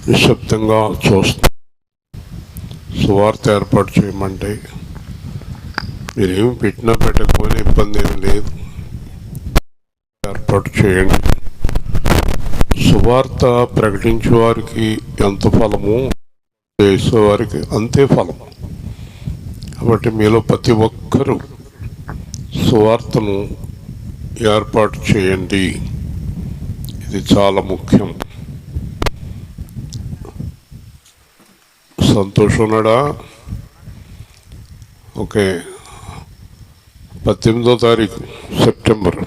నిశ్శబ్దంగా చూస్తాం. సువార్త ఏర్పాటు చేయమంటే మీరేమి పెట్టినా పెట్టకపోయినా ఇబ్బంది ఏమి లేదు, ఏర్పాటు చేయండి. సువార్త ప్రకటించే వారికి ఎంత ఫలము, చేసేవారికి అంతే ఫలము. కాబట్టి మీలో ప్రతి ఒక్కరూ సువార్తను ఏర్పాటు చేయండి, ఇది చాలా ముఖ్యం. సంతోషున్నాడా? ఓకే, 18వ తారీఖు సెప్టెంబర్,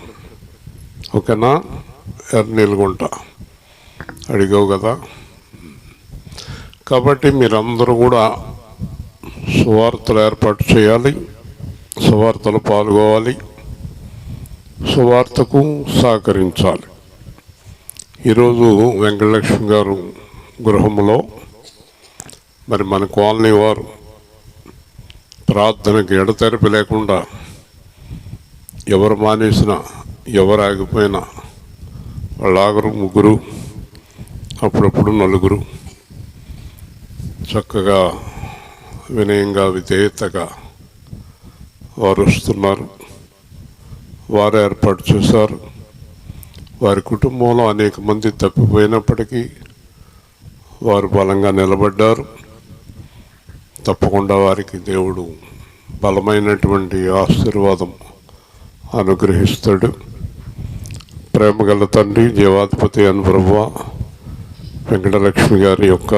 ఓకేనా? ఎర్నీలుగుంట అడిగావు కదా. కాబట్టి మీరందరూ కూడా సువార్తలు ఏర్పాటు చేయాలి, సువార్తలు పాల్గొవాలి, సువార్తకు సహకరించాలి. ఈరోజు వెంకటలక్ష్మి గారు గృహంలో మరి మన కాలనీ వారు ప్రార్థనకి ఎడతెరపి లేకుండా ఎవరు మానేసినా, ఎవరు ఆగిపోయినా వాళ్ళాగరు ముగ్గురు, అప్పుడప్పుడు నలుగురు చక్కగా వినయంగా విధేయతగా వారు వస్తున్నారు. వారు ఏర్పాటు చేశారు. వారి కుటుంబంలో అనేక మంది తప్పిపోయినప్పటికీ వారు బలంగా నిలబడ్డారు. తప్పకుండా వారికి దేవుడు బలమైనటువంటి ఆశీర్వాదం అనుగ్రహిస్తాడు. ప్రేమగల తండ్రి, జీవాధిపతి అయిన ప్రభువా, వెంకటలక్ష్మి గారి యొక్క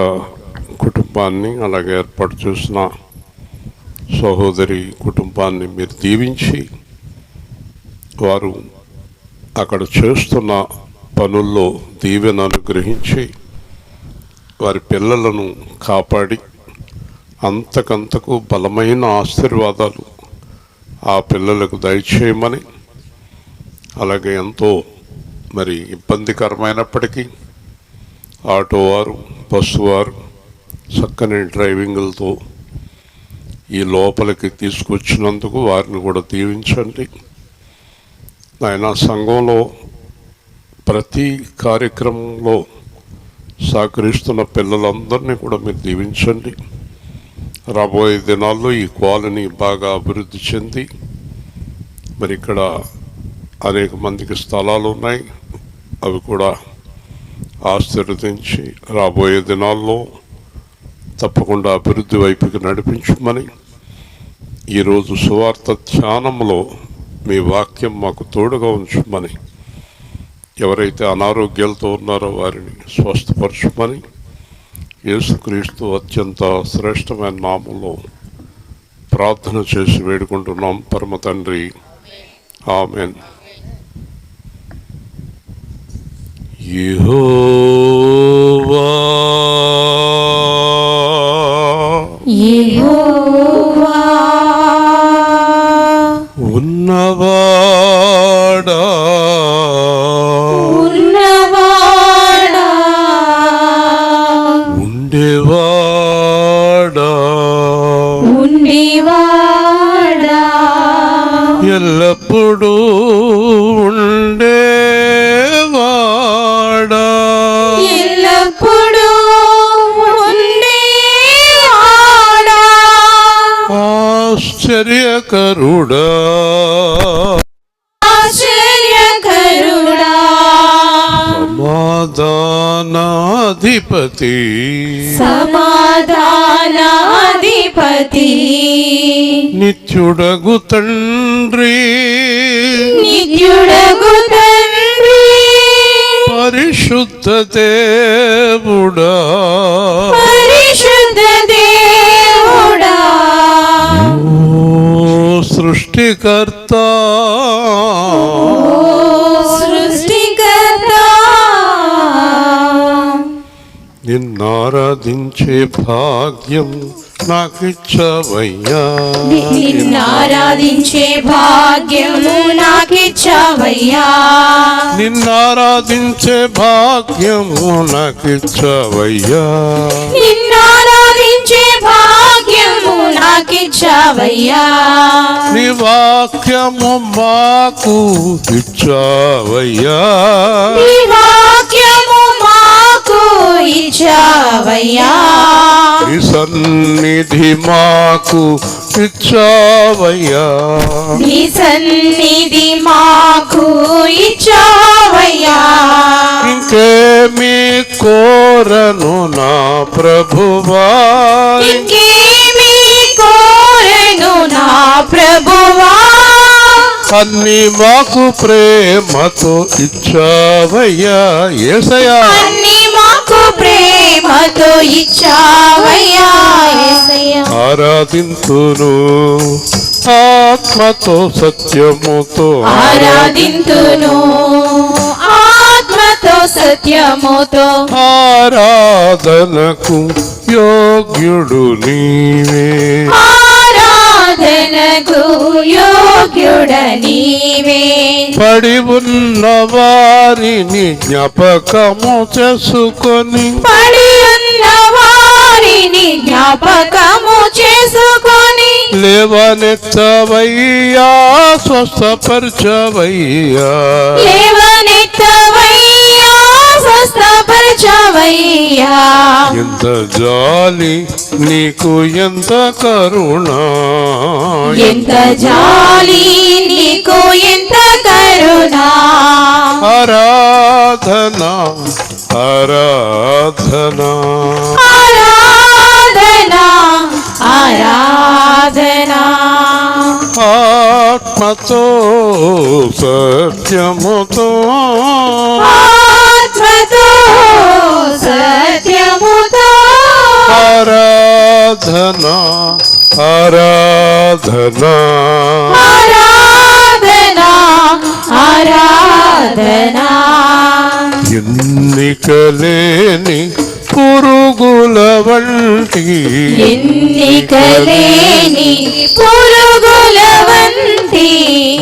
కుటుంబాన్ని, అలాగే ఏర్పాటు చేసిన సహోదరి కుటుంబాన్ని మీరు దీవించి, వారు అక్కడ చేస్తున్న పనుల్లో దీవెన అనుగ్రహించి, వారి పిల్లలను కాపాడి అంతకంతకు బలమైన ఆశీర్వాదాలు ఆ పిల్లలకు దయచేయమని, అలాగే ఎంతో మరి ఇబ్బందికరమైనప్పటికీ ఆటో వారు, బస్సు వారు చక్కని డ్రైవింగులతో ఈ లోపలికి తీసుకొచ్చినందుకు వారిని కూడా దీవించండి. ఆయన సంఘంలో ప్రతి కార్యక్రమంలో సహకరిస్తున్న పిల్లలందరినీ కూడా మీరు దీవించండి. రాబోయే దినాల్లో ఈ కాలనీ బాగా అభివృద్ధి చెంది మరి ఇక్కడ అనేక మందికి స్థలాలు ఉన్నాయి, అవి కూడా ఆశీర్వదించి రాబోయే దినాల్లో తప్పకుండా అభివృద్ధి వైపుకి నడిపించమని, ఈరోజు సువార్త ధ్యానంలో మీ వాక్యం మాకు తోడుగా ఉంచమని, ఎవరైతే అనారోగ్యాలతో ఉన్నారో వారిని స్వస్థపరచమని యేసుక్రీస్తు అత్యంత శ్రేష్టమైన నామంలో ప్రార్థన చేసి వేడుకుంటున్నాం పరమ తండ్రి, ఆమెన్. యెహోవా యెహోవా ఉన్నవాడా ఉన్నవాడా ఉండేవాడా ఉండేవాడా ఎల్లప్పుడూ ఉండేవాడా ఎల్లప్పుడూ ఉండేవాడా ఆశ్చర్యకరుడా ఆశ్చర్యకరుడా సమాధానాధిపతి సమాధానాధిపతి నిత్యుడగు తండ్రి నిత్యుడగు తండ్రి పరిశుద్ధ దేవుడా పరిశుద్ధ దేవుడా ఓ సృష్టికర్త సృష్టికర్త నిన్నారాధించే భాగ్యం నాకిచ్చవయ్యా నిన్నారాధించే భాగ్యము నాకిచ్చావయ్యా నిన్నారాధించే భాగ్యము నాకిచ్చవయ్యా నిన్నారాధించే భాగ్యము నాకిచ్చావయ్యా నీ వాక్యము మాకు ఇచ్చావయ్యా నీ వాక్యము మాకు ఇచ్చావయ్యా ఇచ్చావయ్యా నీ సన్నిధి మాకు ఇచ్చావయ్యా నీ సన్నిధి మాకు ఇచ్చావయ్యా ఇంకేమి కోరను నా ప్రభువా ఇంకేమి కోరెను నా ప్రభువా అన్ని మాకు ప్రేమతో ఇచ్చావయ్యా యేసయ్యా అన్ని మాకు ప్రేమతో ఇచ్చావయ్యా యేసయ్యా ఆరాధింతును ఆత్మతో సత్యముతో ఆరాధింతును ఆత్మతో సత్యముతో ఆరాధనకు యోగ్యుడు నీవే ఆరాధనకు యోగ్యుడ నీవే పడి ఉన్న వారిని జ్ఞాపకము చేసుకొని పడి ఉన్న వారిని జ్ఞాపకము చేసుకొని లేవనెత్తవయ్యా స్వస్థపరచవయ్యా లేవనెత్తవయ్యా స్వస్థపరచవయ్యా ఎంత జాలి నీకు ఎంత కరుణ ఎంత జాలి నీకు ఎంత కరుణ ఆరాధన ఆరాధన ఆరాధన ఆరాధన ఆత్మతో సత్యముతో ఆత్మతో సత్యముతో ఆరాధన ఆరాధన ఆరాధన ఆరాధన ఎన్నికలేని పురుగుల వంటి ఎన్నికలేని పురుగుల వంటి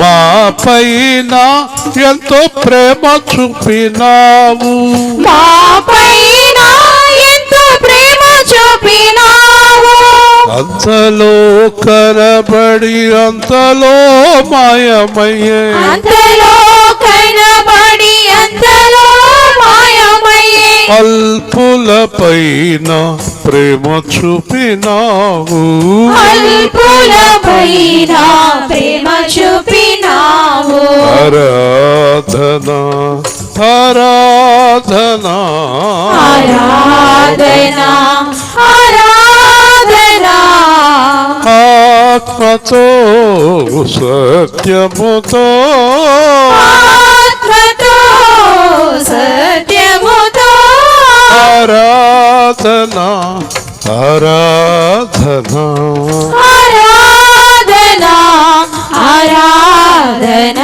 మా పైన ఎంతో ప్రేమ చూపినావు మా పైన ఎంతో ప్రేమ చూపినావు అంతలో కనబడి అంతలో మాయమయ్యే అంతలో కనబడి అంతలో మాయమయ్యే అల్పుల పైన ప్రేమ చూపినావు అల్పుల పైన ప్రేమ చూపినావు ఆరాధన ఆరాధన ఆరాధన ఆరాధన ఆత్మతో సత్యముతో ఆత్మతో సత్యముతో ఆరాధన ఆరాధన ఆరాధన ఆరాధన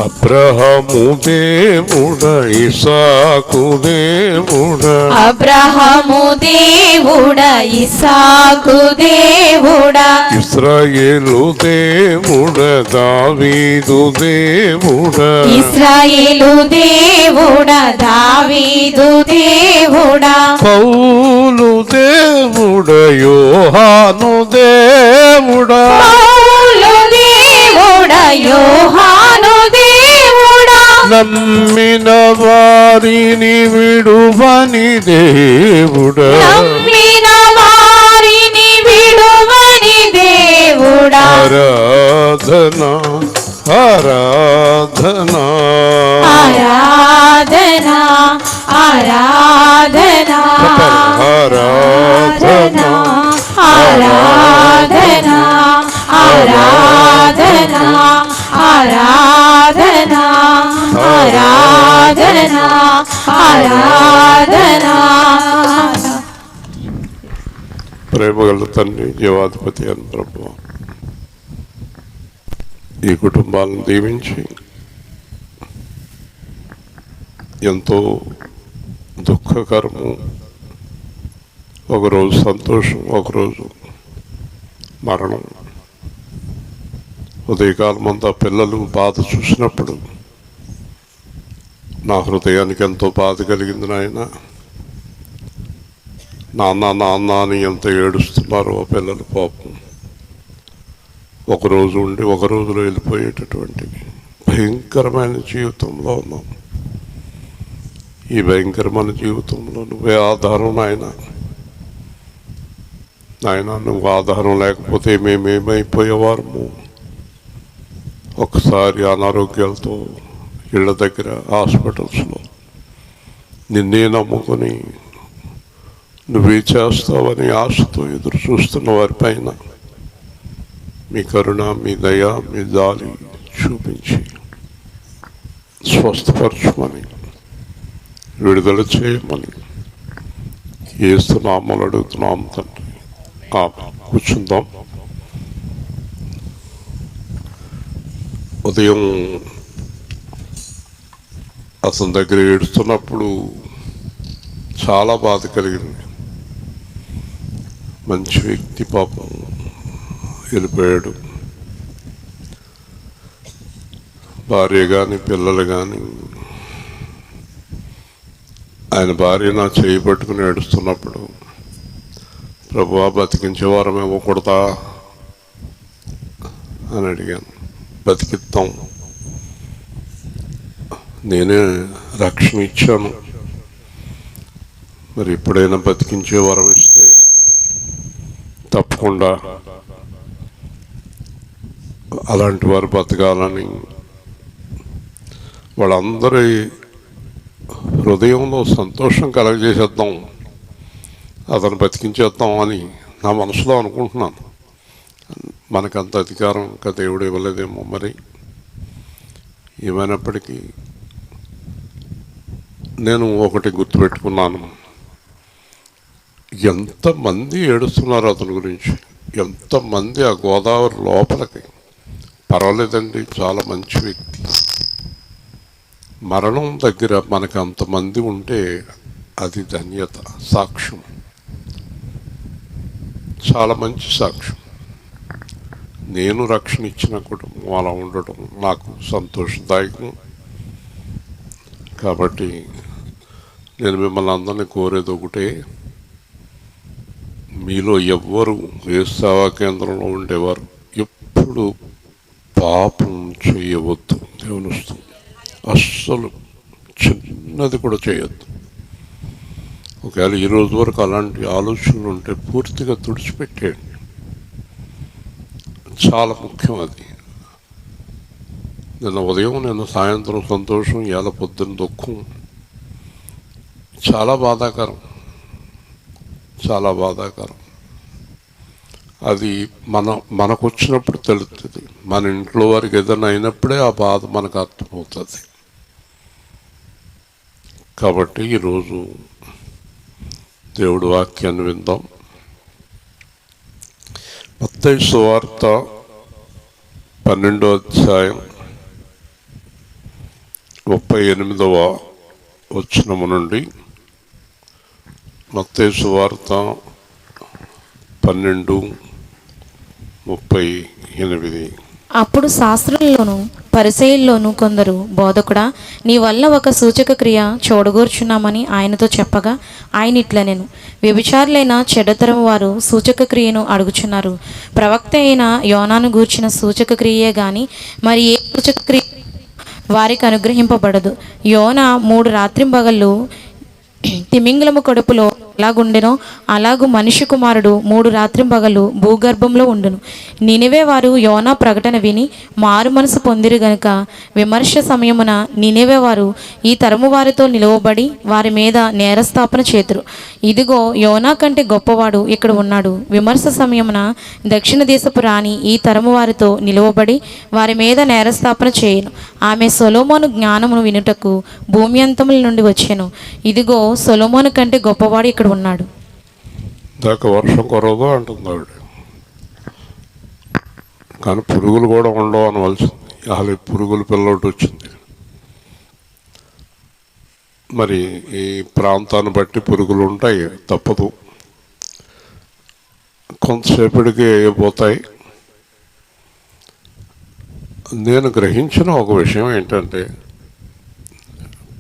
అబ్రహము దేవుడ ఇసాకు దేవుడ అబ్రహము దేవుడ ఇసాకు దేవుడ ఇస్రాయేలు దేవుడ దావీదు దేవుడ ఇశ్రాయేలు దేవుడ దావీదు దేవుడ పౌలు దేవుడ యోహాను దేవుడ పౌలు దేవుడ యోహాను దేవుడ నమ్మిన వారిని విడువని దేవుడ నమ్మిన వారిని విడువని దేవుడ ఆరాధన ఆరాధన ఆరాధన ఆరాధన ఆరాధన ఆరాధన ఆరాధన ఆరాధన ఆరాధన ఆరాధన ప్రేమగల తండ్రి జీవాధిపతి అని ప్రభువా ఈ కుటుంబాలను దీవించి ఎంతో దుఃఖకరము ఒకరోజు సంతోషం ఒకరోజు మరణం ఉదయకాలం అంతా పిల్లలు బాధ చూసినప్పుడు నా హృదయానికి ఎంతో బాధ కలిగింది నాయన నాన్న నాన్న అని ఎంత ఏడుస్తున్నారు ఆ పిల్లలు పాపం ఒకరోజు ఉండి ఒక రోజులో వెళ్ళిపోయేటటువంటి భయంకరమైన జీవితంలో ఉన్నాం ఈ భయంకరమైన జీవితంలో నువ్వే ఆధారం నాయన. నాయన నువ్వు ఆధారం లేకపోతే మేమేమైపోయేవారము. ఒకసారి అనారోగ్యాలతో ఇళ్ళ దగ్గర హాస్పిటల్స్లో నిన్నే నమ్ముకొని నువ్వే చేస్తావని ఆశతో ఎదురు చూస్తున్న వారిపైన మీ కరుణ, మీ దయ, మీ జాలి చూపించి స్వస్థపరచమని, విడుదల చేయమని యేసు నామములో అడుగుతున్నాం తండ్రి. కూర్చుందాం. ఉదయం అతని దగ్గర ఏడుస్తున్నప్పుడు చాలా బాధ కలిగింది. మంచి వ్యక్తి పాపం వెళ్ళిపోయాడు. భార్య కానీ పిల్లలు కానీ, ఆయన భార్య నా చేయి పట్టుకుని ఏడుస్తున్నప్పుడు, ప్రభువా బతికించే వారం ఇవ్వకూడదా అని అడిగాను. బతికిద్దాం, నేనే రక్షణ ఇచ్చాను, మరి ఎప్పుడైనా బతికించే వరం ఇస్తే తప్పకుండా అలాంటి వారు బతకాలని, వాళ్ళందరి హృదయంలో సంతోషం కలగజేసేద్దాం, అతను బతికించేద్దాం అని నా మనసులో అనుకుంటున్నాను. మనకంత అధికారం ఇంకా దేవుడు ఇవ్వలేదేమో మరి. ఏమైనప్పటికీ నేను ఒకటి గుర్తుపెట్టుకున్నాను, ఎంతమంది ఏడుస్తున్నారు అతని గురించి, ఎంతమంది ఆ గోదావరి లోపలికి. పర్వాలేదండి, చాలా మంచి వ్యక్తి. మరణం దగ్గర మనకు అంతమంది ఉంటే అది ధన్యత, సాక్ష్యం, చాలా మంచి సాక్ష్యం. నేను రక్షణ ఇచ్చిన కుటుంబం అలా ఉండటం నాకు సంతోషదాయకం. కాబట్టి నేను మిమ్మల్ని అందరినీ కోరేది ఒకటే, మీలో ఎవ్వరు ఏ సేవా కేంద్రంలో ఉండేవారు ఎప్పుడు పాపం చేయవద్దు. దేవుని వస్తుంది అస్సలు చిన్నది కూడా చేయొద్దు. ఒకవేళ ఈరోజు వరకు అలాంటి ఆలోచనలు ఉంటే పూర్తిగా తుడిచిపెట్టేయండి. చాలా ముఖ్యం అది. నిన్న ఉదయం, నిన్న సాయంత్రం సంతోషం, ఇవాళ పొద్దున్న దుఃఖం. చాలా బాధాకరం, చాలా బాధాకరం. అది మనకు వచ్చినప్పుడు తెలుస్తుంది. మన ఇంట్లో వారికి ఏదైనా అయినప్పుడే ఆ బాధ మనకు అర్థమవుతుంది. కాబట్టి ఈరోజు దేవుడి వాక్యాన్ని విందాం. మత్తయి సువార్త 12వ అధ్యాయం 38వ వచనము నుండి. మత్తయి సువార్త 12:38. అప్పుడు శాస్త్రుల్లోను పరిసయ్యుల్లోను కొందరు, బోధకుడా, నీ వల్ల ఒక సూచక క్రియ చూడగోర్చున్నామని ఆయనతో చెప్పగా, ఆయన ఇట్లనెను, వ్యభిచారులైన చెడ్డతరం వారు సూచక క్రియను అడుగుచున్నారు. ప్రవక్త అయిన యోనాను గూర్చిన సూచక క్రియే గాని మరి ఏ సూచక క్రియ వారికి అనుగ్రహింపబడదు. యోన 3 రాత్రింబగళ్ళు తిమింగలము కడుపులో ఎలాగుండెనో అలాగూ మనిషి కుమారుడు 3 రాత్రింబగళ్ళు భూగర్భంలో ఉండును. నినివే వారు యోనా ప్రకటన విని మారు మనసు పొందిరు గనుక విమర్శ సమయమున నినివే వారు ఈ తరము వారితో నిలువబడి వారి మీద నేరస్థాపన చేతురు. ఇదిగో, యోనా కంటే గొప్పవాడు ఇక్కడ ఉన్నాడు. విమర్శ సమయమున దక్షిణ దేశపు రాణి ఈ తరము వారితో నిలువబడి వారి మీద నేరస్థాపన చేయను. ఆమె సొలొమోను జ్ఞానమును వినుటకు భూమి అంతముల నుండి వచ్చెను. ఇదిగో, సొలొమోను కంటే గొప్పవాడు ఇక్కడ ఉన్నాడు. దాకా వర్షం కురవదు అంటుంది ఆవిడ. కానీ పురుగులు కూడా ఉండవు అనవలసింది. అసలు పురుగుల పిల్లటి వచ్చింది. మరి ఈ ప్రాంతాన్ని బట్టి పురుగులు ఉంటాయి, తప్పదు. కొంతసేపటికి పోతాయి. నేను గ్రహించిన ఒక విషయం ఏంటంటే,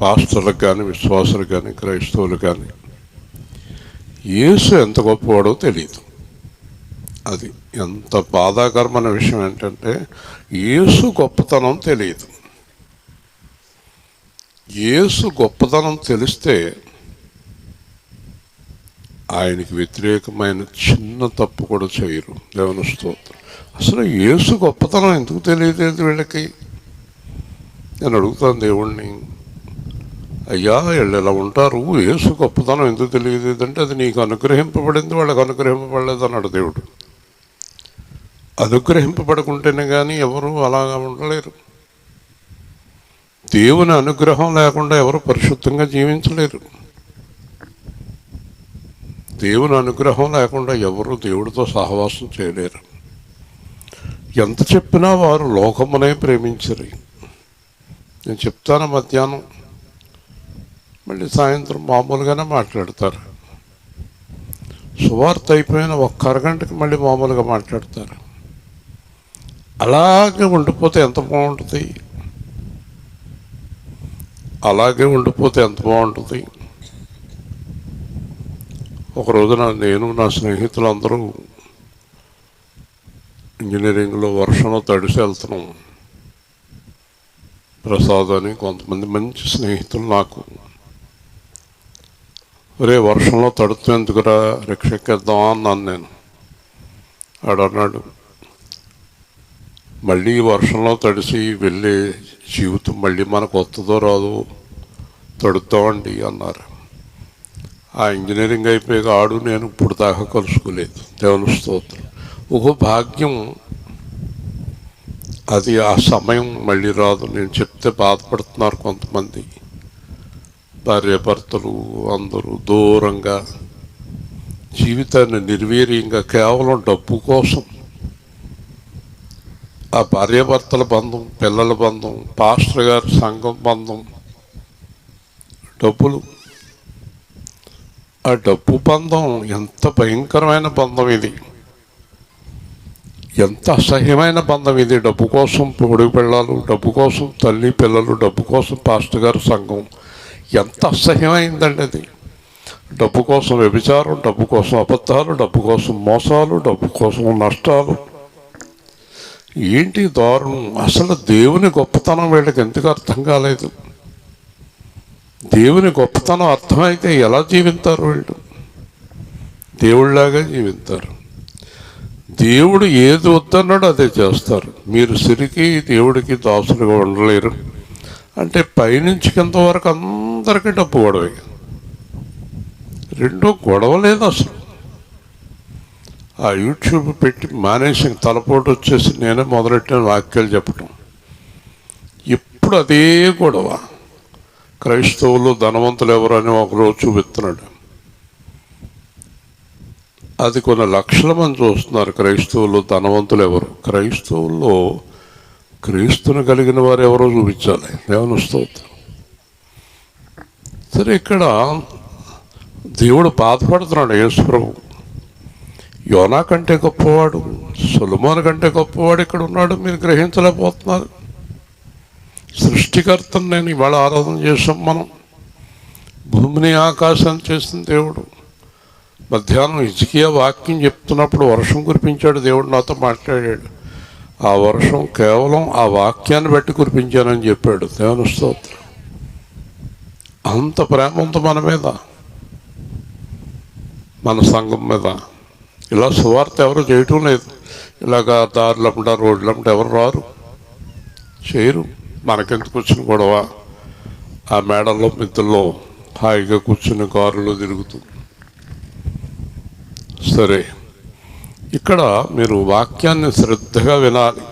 పాస్టర్లకు కానీ, విశ్వాసులకు కానీ, క్రైస్తవులు కానీ, యేసు ఎంత గొప్పవాడో తెలియదు. అది ఎంత బాధాకరమైన విషయం ఏంటంటే, యేసు గొప్పతనం తెలియదు. యేసు గొప్పతనం తెలిస్తే ఆయనకి వ్యతిరేకమైన చిన్న తప్పు కూడా చేయరు. దేవుని స్తోత్రం. అసలు యేసు గొప్పతనం ఎందుకు తెలియలేదు వీళ్ళకి? నేను అడుగుతాను దేవుణ్ణి, అయ్యా వీళ్ళు ఎలా ఉంటారు, యేసు గొప్పతనం ఎందుకు తెలియలేదు అంటే అది నీకు అనుగ్రహింపబడింది, వాళ్ళకి అనుగ్రహింపబడలేదు అన్నాడు దేవుడు. అనుగ్రహింపబడుకుంటేనే కానీ ఎవరు అలాగా ఉండలేరు. దేవుని అనుగ్రహం లేకుండా ఎవరు పరిశుద్ధంగా జీవించలేరు. దేవుని అనుగ్రహం లేకుండా ఎవరు దేవుడితో సహవాసం చేయలేరు. ఎంత చెప్పినా వారు లోకమునే ప్రేమించరు. నేను చెప్తాను మధ్యాహ్నం, మళ్ళీ సాయంత్రం మామూలుగానే మాట్లాడతారు. సువార్త అయిపోయిన ఒక్క అరగంటకి మళ్ళీ మామూలుగా మాట్లాడతారు. అలాగే ఉండిపోతే ఎంత బాగుంటుంది, అలాగే ఉండిపోతే ఎంత బాగుంటుంది. ఒక రోజున నేను నా స్నేహితులందరూ ఇంజనీరింగ్లో వర్షంలో తడిసి వెళ్తున్నాం. ప్రసాద్ అని కొంతమంది మంచి స్నేహితులు నాకు, ఒరే వర్షంలో తడుతూ ఎందుకురా రిక్ష ఎక్కేద్దామా అన్నాను నేను. ఆడన్నాడు, మళ్ళీ వర్షంలో తడిసి వెళ్ళే జీవితం మళ్ళీ మనకు వస్తుందో రాదో, తడుతామండి అన్నారు. ఆ ఇంజనీరింగ్ అయిపోయాక ఆడు నేను ఇప్పుడు దాకా కలుసుకోలేదు. దేవుని స్తోత్రం. ఒక భాగ్యం అది. ఆ సమయం మళ్ళీ రాదు. నేను చెప్తే బాధపడుతున్నారు కొంతమంది భార్యాభర్తలు అందరూ దూరంగా జీవితాన్ని నిర్వీర్యంగా కేవలం డబ్బు కోసం, ఆ భార్యాభర్తల బంధం, పిల్లల బంధం, పాస్టర్ గారి సంఘం బంధం, డబ్బులు. ఆ డబ్బు బంధం ఎంత భయంకరమైన బంధం ఇది, ఎంత అసహ్యమైన బంధం ఇది. డబ్బు కోసం పొడుగు పిల్లలు, డబ్బు కోసం తల్లి పిల్లలు, డబ్బు కోసం పాస్టర్ గారి సంఘం, ఎంత అసహ్యమైందండి అది. డబ్బు కోసం వ్యభిచారం, డబ్బు కోసం అబద్ధాలు, డబ్బు కోసం మోసాలు, డబ్బు కోసం నష్టాలు. ఏంటి దారుణం. అసలు దేవుని గొప్పతనం వీళ్ళకి ఎందుకు అర్థం కాలేదు? దేవుని గొప్పతనం అర్థమైతే ఎలా జీవిస్తారు వీళ్ళు? దేవుళ్ళలాగా జీవిస్తారు. దేవుడు ఏది వద్దన్నాడో అదే చేస్తారు. మీరు సిరికి దేవుడికి దాసులుగా ఉండలేరు అంటే పైనుంచి కింద వరకు అందరికీ డబ్బు గొడవే. రెండో గొడవ లేదు అసలు. ఆ యూట్యూబ్ పెట్టి మానేసి తలపోటు వచ్చేసి నేనే మొదలెట్టిన వాక్యాలు చెప్పటం. ఇప్పుడు అదే గొడవ. క్రైస్తవులు ధనవంతులు ఎవరు అని ఒకరోజు చూపిస్తున్నాడు. అది కొన్ని లక్షల మంది చూస్తున్నారు. క్రైస్తవులు ధనవంతులు ఎవరు? క్రైస్తవుల్లో క్రీస్తుని కలిగిన వారు ఎవరో చూపించాలి. దేవుని స్తోత్రం. సరే, ఇక్కడ దేవుడు బాధపడుతున్నాడు. యేసు ప్రభు యోనా కంటే గొప్పవాడు, సొలొమోను కంటే గొప్పవాడు ఇక్కడ ఉన్నాడు. మీరు గ్రహించలేకపోతున్నారు. సృష్టికర్తను నేను ఇవాళ ఆరాధన చేసాం. మనం భూమిని ఆకాశాన్ని చేసిన దేవుడు. మధ్యాహ్నం హిజ్కియా వాక్యం చెప్తున్నప్పుడు వర్షం కురిపించాడు. దేవుడు నాతో మాట్లాడాడు. ఆ వర్షం కేవలం ఆ వాక్యాన్ని బట్టి కురిపించానని చెప్పాడు. దేవుని స్తోత్రం. అంత ప్రేమ ఉంది మన మీద, మన సంఘం మీద. ఇలా సువార్త ఎవరు చేయటం లేదు. ఇలాగా దారులమ్మట రోడ్లమ్మట ఎవరు రారు, చేయరు. మనకెందుకు వచ్చిన గొడవ? ఆ మేడల్లో మిద్దల్లో హాయిగా కూర్చుని కారులో తిరుగుతూ. సరే, ఇక్కడ మీరు వాక్యాన్ని శ్రద్ధగా వినాలి,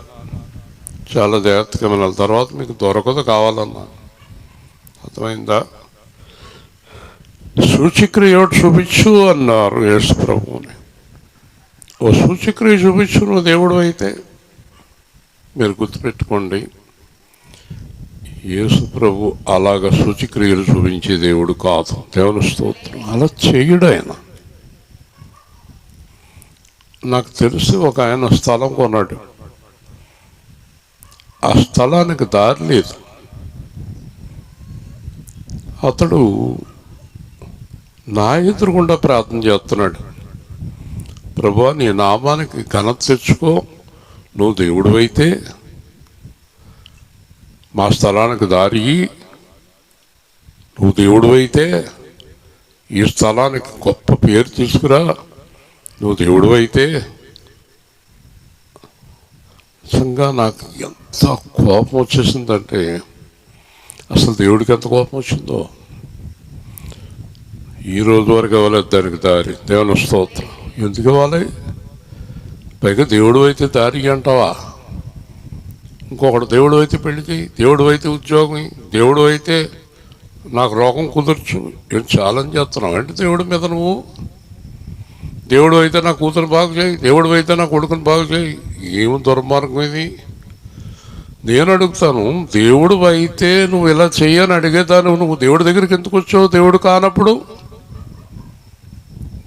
చాలా జాగ్రత్తగా వినాలి. తర్వాత మీకు దొరకదు కావాలన్నా. అర్థమైందా? సూచిక్రియ చూపించు అన్నారు యేసు ప్రభువుని. ఓ సూచిక్రియ చూపించు నువ్వు దేవుడు అయితే. మీరు గుర్తుపెట్టుకోండి, యేసు ప్రభు అలాగ సూచిక్రియలు చూపించే దేవుడు కాదు. దేవుని స్తోత్రం. అలా చేయడు ఆయన. నాకు తెలిసి ఒక ఆయన స్థలం కొన్నాడు. ఆ స్థలానికి దారి లేదు. అతడు నా ఎదురుగుండా ప్రార్థన చేస్తున్నాడు. ప్రభువా, నీ నామానికి ఘనత తెచ్చుకో, నువ్వు దేవుడు అయితే మా స్థలానికి దారి నువ్వు దేవుడు అయితే ఈ స్థలానికి గొప్ప పేరు తీసుకురా, నువ్వు దేవుడు అయితే. నిజంగా నాకు ఎంత కోపం వచ్చేసిందంటే, అసలు దేవుడికి ఎంత కోపం వచ్చిందో. ఈ రోజు వరకు ఇవ్వలేదు దానికి దారి. దేవుని స్తోత్రం. ఎందుకు ఇవ్వాలి? పైగా దేవుడు అయితే దారి అంటావా? ఇంకొకటి దేవుడు అయితే పెళ్లి చేయి, దేవుడు అయితే ఉద్యోగం, దేవుడు అయితే నాకు రోగం కుదర్చు. నేను ఛాలెంజ్ చేస్తున్నావు అంటే దేవుడి మీద నువ్వు. దేవుడు అయితే నా కూతురు బాగు చేయి, దేవుడు అయితే నా కొడుకుని బాగు చేయి. ఏమి దుర్మార్గం ఇది? నేను అడుగుతాను, దేవుడు అయితే నువ్వు ఇలా చెయ్యని అడిగేదాను, నువ్వు దేవుడి దగ్గరికి ఎందుకు వచ్చావు? దేవుడు కానప్పుడు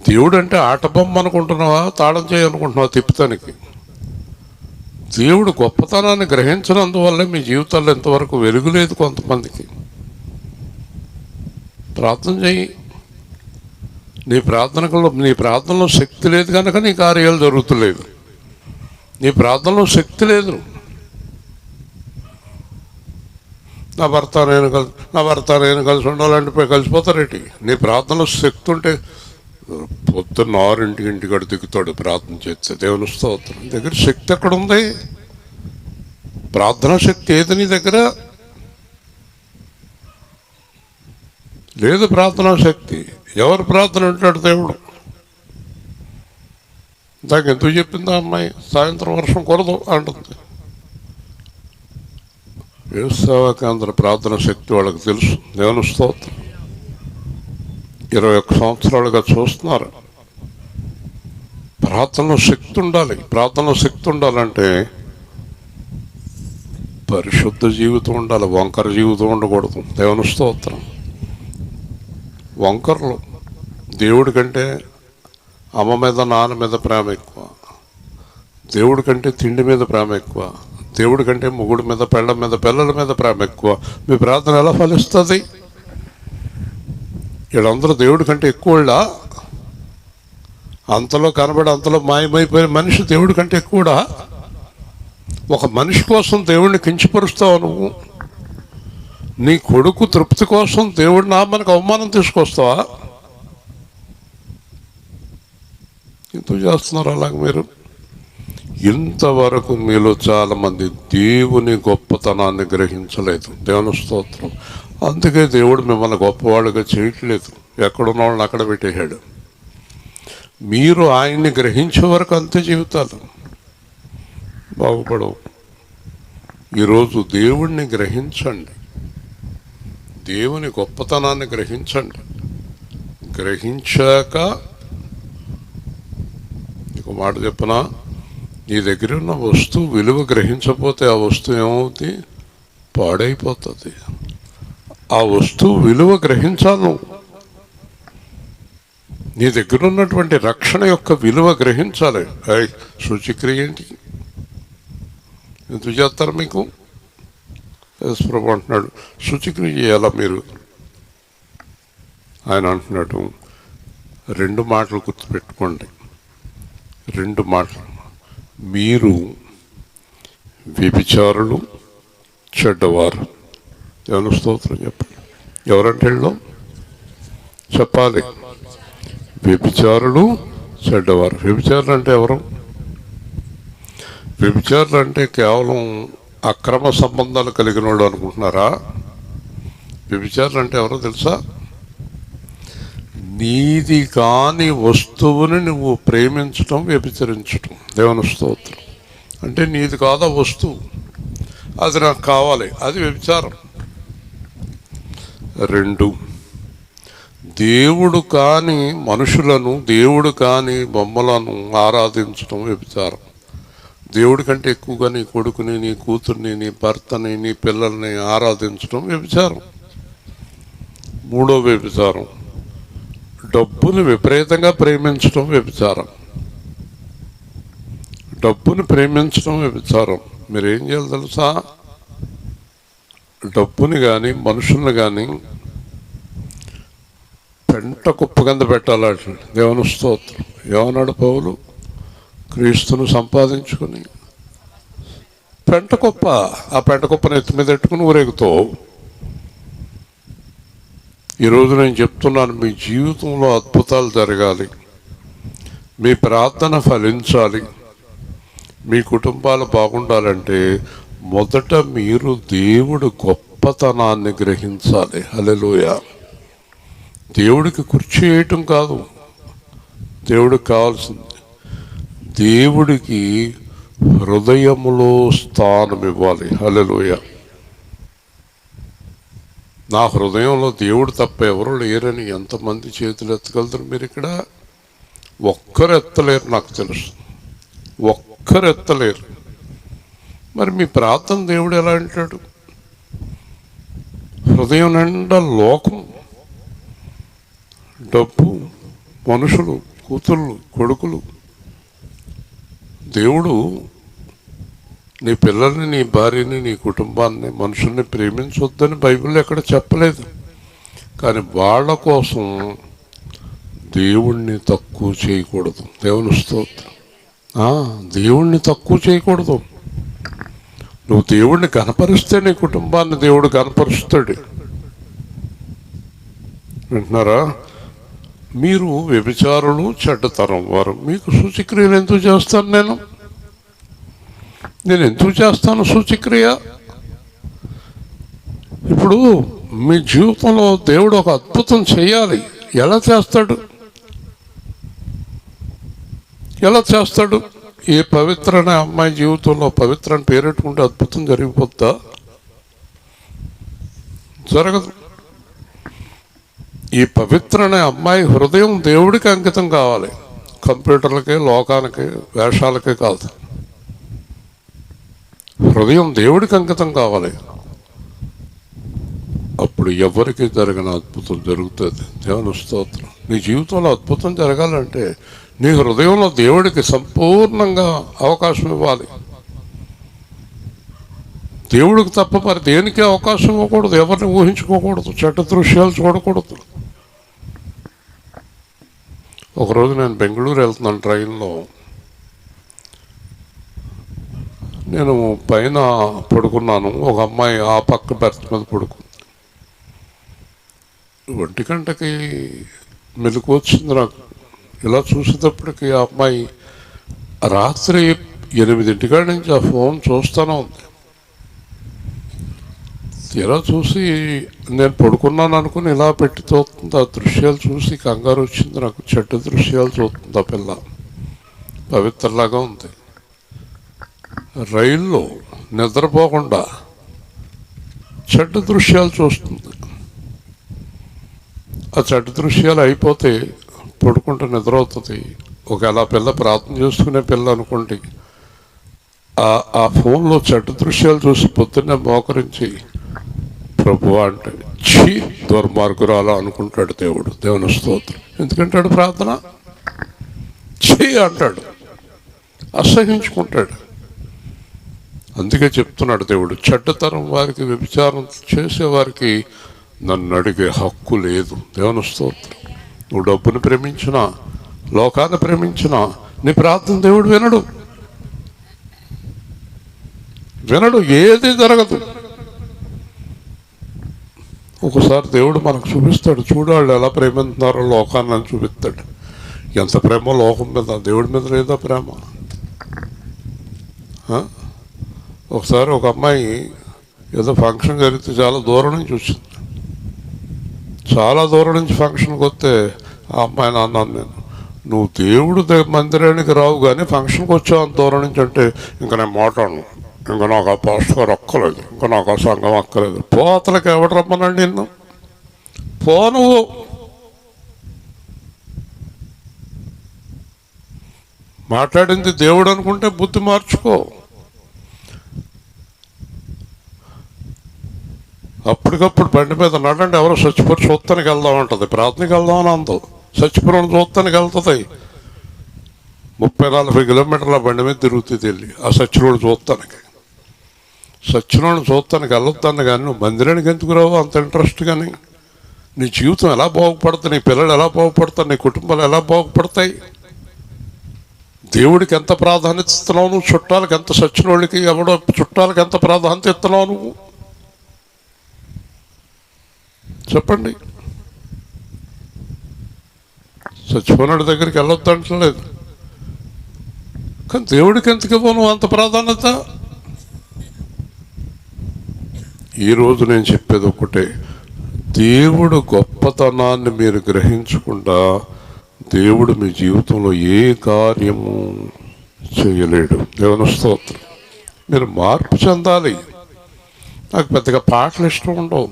దేవుడు అంటే ఆట బొమ్మ అనుకుంటున్నావా, తాళం చేయనుకుంటున్నావా తిప్పుతానికి? దేవుడు గొప్పతనాన్ని గ్రహించినందువల్ల మీ జీవితాల్లో ఎంతవరకు వెలుగులేదు కొంతమందికి. ప్రార్థన చేయి. నీ ప్రార్థనలో శక్తి లేదు కనుక నీ కార్యాలు జరుగుతలేదు. నీ ప్రార్థనలో శక్తి లేదు. నా భర్త నేను కలిసి ఉండాలంటే కలిసిపోతారేంటి? నీ ప్రార్థనలో శక్తి ఉంటే పొద్దున్న 6 గంటకి దిగుతాడు ప్రార్థన చేస్తే. దేవుని స్తోత్రం. నీ దగ్గర శక్తి ఎక్కడ ఉంది? ప్రార్థనా శక్తి ఏది నీ దగ్గర? లేదు ప్రార్థనా శక్తి. ఎవరు ప్రార్థన అంటాడు దేవుడు? దానికి ఎందుకు చెప్పిందా అమ్మాయి? సాయంత్రం వర్షం కురదు అంటుంది. వ్యవసాయ కేంద్ర ప్రార్థన శక్తి వాళ్ళకి తెలుసు. దేవుని స్తోత్రం. 21 సంవత్సరాలుగా చూస్తున్నారు. ప్రార్థనలో శక్తి ఉండాలి. ప్రార్థనలో శక్తి ఉండాలంటే పరిశుద్ధ జీవితం ఉండాలి. వంకర జీవితం ఉండకూడదు. దేవుని స్తోత్రం. వంకరలు. దేవుడి కంటే అమ్మ మీద నాన్న మీద ప్రేమ ఎక్కువ. దేవుడి కంటే తిండి మీద ప్రేమ ఎక్కువ. దేవుడి కంటే మొగుడి మీద పెళ్ళ మీద పిల్లల మీద ప్రేమ ఎక్కువ. మీ ప్రార్థన ఎలా ఫలిస్తుంది? వీళ్ళందరూ దేవుడి కంటే ఎక్కువడా? అంతలో కనబడి అంతలో మాయమైపోయిన మనిషి దేవుడి కంటే ఎక్కువడా? ఒక మనిషి కోసం దేవుడిని కించపరుస్తావు నువ్వు. నీ కొడుకు తృప్తి కోసం దేవుడి నామానికి అవమానం తీసుకొస్తావా? ఎందుకు చేస్తున్నారు అలాగ మీరు? ఇంతవరకు మీలో చాలామంది దేవుని గొప్పతనాన్ని గ్రహించలేదు. దేవుని స్తోత్రం. అందుకే దేవుడు మిమ్మల్ని గొప్పవాళ్ళుగా చేయట్లేదు. ఎక్కడున్న వాళ్ళని అక్కడ పెట్టేశాడు. మీరు ఆయన్ని గ్రహించే వరకు అంతే జీవితాలు బాగుపడవు. ఈరోజు దేవుణ్ణి గ్రహించండి. దేవుని గొప్పతనాన్ని గ్రహించండి. గ్రహించాక నీకు మాట చెప్పనా, నీ దగ్గర ఉన్న వస్తువు విలువ గ్రహించకపోతే ఆ వస్తువు ఏమవుతుంది? పాడైపోతుంది. ఆ వస్తువు విలువ గ్రహించాలి నువ్వు. నీ దగ్గర ఉన్నటువంటి రక్షణ యొక్క విలువ గ్రహించాలి. శుచిక్రియ ఏంటి? ఎందుకు చేస్తారు మీకు? యేసుప్రభు అంటున్నాడు శుచిక్రియ చేయాలా మీరు? ఆయన అంటున్నాడు 2 మాటలు గుర్తుపెట్టుకోండి. 2 మాటలు. మీరు వ్యభిచారులు, చెడ్డవారు. దేవుని స్తోత్రం. చెప్పండి. ఎవరంటే చెప్పాలి. వ్యభిచారులు, చెడ్డవారు. వ్యభిచారులు అంటే ఎవరు? వ్యభిచారులు అంటే కేవలం అక్రమ సంబంధాలు కలిగిన వాళ్ళు అనుకుంటున్నారా? వ్యభిచారులు అంటే ఎవరో తెలుసా? నీది కాని వస్తువుని నువ్వు ప్రేమించటం, వ్యభిచరించటం. దేవుని స్తోత్రం. అంటే నీది కాదా వస్తువు, అది నాకు కావాలి, అది వ్యభిచారం. 2, దేవుడు కాని మనుషులను, దేవుడు కాని బొమ్మలను ఆరాధించటం వ్యభిచారం. దేవుడి కంటే ఎక్కువగా నీ కొడుకుని, నీ కూతుర్ని, నీ భర్తని, నీ పిల్లల్ని ఆరాధించడం వ్యభిచారం. 3వ వ్యభిచారం, డబ్బుని విపరీతంగా ప్రేమించడం వ్యభిచారం. డబ్బుని ప్రేమించడం వ్యభిచారం. మీరేం చేయాలి తెలుసా? డబ్బుని కానీ మనుషుల్ని కానీ పెంట కుప్ప కింద పెట్టాలి. దేవుని స్తోత్రం. ఏమన్నాడు పౌలు? క్రీస్తును సంపాదించుకుని పెంట కుప్ప, ఆ పెంట కుప్పను ఎత్తి మీద పెట్టుకుని ఊరేగుతావు. ఈరోజు నేను చెప్తున్నాను, మీ జీవితంలో అద్భుతాలు జరగాలి, మీ ప్రార్థన ఫలించాలి, మీ కుటుంబాలు బాగుండాలంటే మొదట మీరు దేవుడు గొప్పతనాన్ని గ్రహించాలి. హల్లెలూయా. దేవుడికి కుర్చీ వేయటం కాదు దేవుడికి కావాల్సింది, దేవుడికి హృదయములో స్థానం ఇవ్వాలి. హల్లెలూయా. నా హృదయంలో దేవుడు తప్ప ఎవరు లేరని ఎంతమంది చేతులు ఎత్తగలుగుతారు? మీరు ఇక్కడ ఒక్కరు ఎత్తలేరు, నాకు తెలుసు, ఒక్కరు ఎత్తలేరు. మరి మీ ప్రార్థన దేవుడు ఎలా అంటాడు? హృదయం నిండా లోకం, డబ్బు, మనుషులు, కూతుళ్ళు, కొడుకులు. దేవుడు నీ పిల్లల్ని, నీ భార్యని, నీ కుటుంబాన్ని, మనుషుల్ని ప్రేమించొద్దని బైబిల్లో ఎక్కడ చెప్పలేదు. కానీ వాళ్ళ కోసం దేవుణ్ణి తక్కువ చేయకూడదు. దేవుని స్తోత్రం. దేవుణ్ణి తక్కువ చేయకూడదు. నువ్వు దేవుణ్ణి కనపరిస్తే నీ కుటుంబాన్ని దేవుడు కనపరుస్తాడు. వింటున్నారా? మీరు వ్యభిచారులు, చెడ్డతరం వారు, మీకు సూచక్రియలు ఎందుకు చేస్తాను? నేను ఎందుకు చేస్తాను సూచక్రియ? ఇప్పుడు మీ జీవితంలో దేవుడు ఒక అద్భుతం చేయాలి. ఎలా చేస్తాడు? ఎలా చేస్తాడు? ఏ పవిత్ర అనే అమ్మాయి జీవితంలో పవిత్ర అని పేరెట్టుకుంటే అద్భుతం జరిగిపోద్దా? జరగదు. ఈ పవిత్ర అనే అమ్మాయి హృదయం దేవుడికి అంకితం కావాలి, కంప్యూటర్లకి, లోకానికి, వేషాలకే కాదు. హృదయం దేవుడికి అంకితం కావాలి. అప్పుడు ఎవరికి జరిగిన అద్భుతం జరుగుతుంది. దేవుని స్తోత్రం. నీ జీవితంలో అద్భుతం జరగాలంటే నీ హృదయంలో దేవుడికి సంపూర్ణంగా అవకాశం ఇవ్వాలి. దేవుడికి తప్ప మరి దేనికి అవకాశం ఇవ్వకూడదు. ఎవరిని ఊహించుకోకూడదు, చెడ్డ దృశ్యాలు చూడకూడదు. ఒకరోజు నేను బెంగళూరు వెళ్తున్నాను ట్రైన్లో. నేను పైన పడుకున్నాను, ఒక అమ్మాయి ఆ పక్క బెర్త్ మీద పడుకుంది. 1 గంటకి మెలకు వచ్చింది నాకు. ఇలా చూసేటప్పటికి ఆ అమ్మాయి రాత్రి 8 కాడి నుంచి ఆ ఫోన్ చూస్తూనే ఉంది. ఇలా చూసి నేను పడుకున్నాను అనుకుని ఇలా పెట్టి చూస్తుంది. ఆ దృశ్యాలు చూసి కంగారు వచ్చింది నాకు. చెడ్డ దృశ్యాలు చూస్తుంది ఆ పిల్ల, పవిత్రలాగా ఉంది. రైల్లో నిద్రపోకుండా చెడ్డ దృశ్యాలు చూస్తుంది. ఆ చెడ్డ దృశ్యాలు అయిపోతే పడుకుంటే నిద్ర అవుతుంది. ఒకవేళ పిల్ల ప్రార్థన చేసుకునే పిల్ల అనుకోండి, ఆ ఫోన్లో చెడ్డ దృశ్యాలు చూసి పొద్దున్నే మోకరించి ప్రభువా అంటే ఛీ దుర్మార్గురాలు అనుకుంటాడు దేవుడు. దేవుని స్తోత్రం. ఎందుకంటాడు? ప్రార్థన ఛీ అంటాడు, అసహించుకుంటాడు. అందుకే చెప్తున్నాడు దేవుడు, చెడ్డతరం వారికి, వ్యభిచారం చేసేవారికి నన్ను అడిగే హక్కు లేదు. దేవుని స్తోత్రం. నువ్వు డబ్బుని ప్రేమించినా, లోకాన్ని ప్రేమించినా నీ ప్రార్థన దేవుడు వినడు. ఏది జరగదు. ఒకసారి దేవుడు మనకు చూపిస్తాడు. చూడాళ్ళు ఎలా ప్రేమిస్తున్నారో లోకాన్ని అని చూపిస్తాడు. ఎంత ప్రేమ లోకం మీద, దేవుడి మీద లేదా ప్రేమ? ఒకసారి ఒక అమ్మాయి ఏదో ఫంక్షన్ జరిగితే చాలా దూరం నుంచి వచ్చింది. చాలా దూరం నుంచి ఫంక్షన్కి వస్తే ఆ అమ్మాయిని అన్నాను నేను, నువ్వు దేవుడు మందిరానికి రావు కానీ ఫంక్షన్కి వచ్చావు అంత దూరం నుంచి అంటే, ఇంకా నేను మాట్లాడను, ఇంకా నాకు ఆ పాస్టర్ గారు అక్కలేదు, ఇంకా నాకు ఆ సంఘం అక్కలేదు. పోతలకి ఎవడు రమ్మనండి నిన్ను? పో నువ్వు. మాట్లాడింది దేవుడు అనుకుంటే బుద్ధి మార్చుకో. అప్పటికప్పుడు బండి మీద నడండి, ఎవరో చచ్చిపోయి చూస్తానికి వెళ్దాం అంటుంది. ప్రార్థనకి వెళ్దామని అందు, చచ్చిపోయిన చూస్తానికి వెళ్తుంది. 30-40 కిలోమీటర్ల బండి మీద తిరుగుతుంది వెళ్ళి ఆ సచ్చినోడు చూస్తానికి. సచ్చినోడు చూస్తానికి వెళ్ళొద్దాన్ని కానీ నువ్వు మందిరానికి ఎందుకు రావు అంత ఇంట్రెస్ట్? కానీ నీ జీవితం ఎలా బాగుపడుతుంది, నీ పిల్లలు ఎలా బాగుపడతారు, నీ కుటుంబాలు ఎలా బాగుపడతాయి? దేవుడికి ఎంత ప్రాధాన్యత ఇస్తున్నావు నువ్వు? చుట్టాలకు ఎంత, సచ్చినోళ్ళకి ఎవడో చుట్టాలకు ఎంత ప్రాధాన్యత ఇస్తున్నావు నువ్వు? చెప్పండి. చచ్చిపోయినాడు దగ్గరికి వెళ్ళొద్దు అంటలేదు, కానీ దేవుడికి ఎందుకు ఇవ్వను అంత ప్రాధాన్యత? ఈరోజు నేను చెప్పేది ఒకటే, దేవుడు గొప్పతనాన్ని మీరు గ్రహించకుండా దేవుడు మీ జీవితంలో ఏ కార్యము చేయలేడు. దేవుని స్తోత్రం. మీరు మార్పు చెందాలి. నాకు పెద్దగా పాటలు ఇష్టం ఉండవు.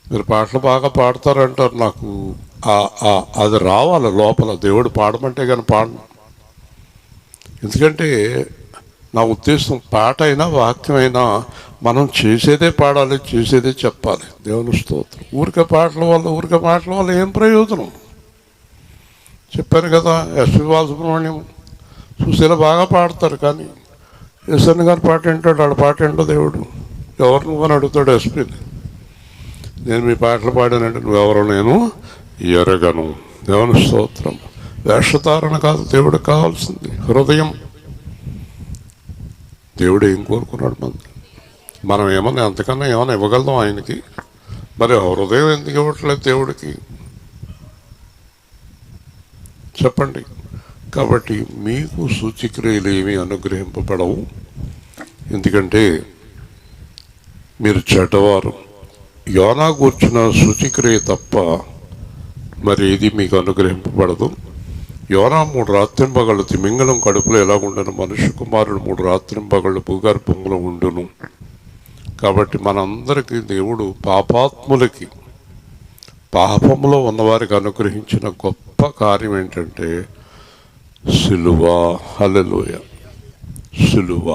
మీరు పాటలు బాగా పాడతారంటారు, నాకు అది రావాలి లోపల. దేవుడు పాడమంటే కానీ పాడను. ఎందుకంటే నా ఉద్దేశం పాట అయినా వాక్యం అయినా మనం చేసేదే పాడాలి, చేసేదే చెప్పాలి. దేవుని స్తోత్రం. ఊరికే మాటల వల్ల ఏం ప్రయోజనం? చెప్పాను కదా, ఎస్పి బాలసుబ్రహ్మణ్యం సుశీల బాగా పాడతారు, కానీ ఎస్ఎన్ గారు పాట ఏంటాడు, ఆడ పాట ఏంటో దేవుడు ఎవరు నువ్వని అడుగుతాడు ఎస్పీని. నేను మీ పాటలు పాడానంటే నువ్వెవరో నేను ఎరగను. దేవుని స్తోత్రం. వేషధారణ కాదు దేవుడికి కావాల్సింది, హృదయం. దేవుడు ఏం కోరుకున్నాడు? మనం ఏమన్నా అంతకన్నా ఏమైనా ఇవ్వగలుగుతాం ఆయనకి? మరి హృదయం ఎందుకు ఇవ్వట్లేదు దేవుడికి చెప్పండి. కాబట్టి మీకు సూచిక్రియలు ఏమీ అనుగ్రహింపబడవు, ఎందుకంటే మీరు చెడ్డవారు. యోనా కూర్చున్న సూచిక్రియ తప్ప మరి ఏది మీకు అనుగ్రహింపబడదు. యోనా 3 రాత్రింపగళ్ళు తిమింగళం కడుపులో ఎలాగుండను, మనుష్య కుమారుడు 3 రాత్రింపగళ్ళు భూగర్భంలో ఉండును. కాబట్టి మనందరికీ దేవుడు పాపాత్ములకి, పాపంలో ఉన్నవారికి అనుగ్రహించిన గొప్ప కార్యం ఏంటంటే సిలువ. హల్లెలూయ. సిలువ.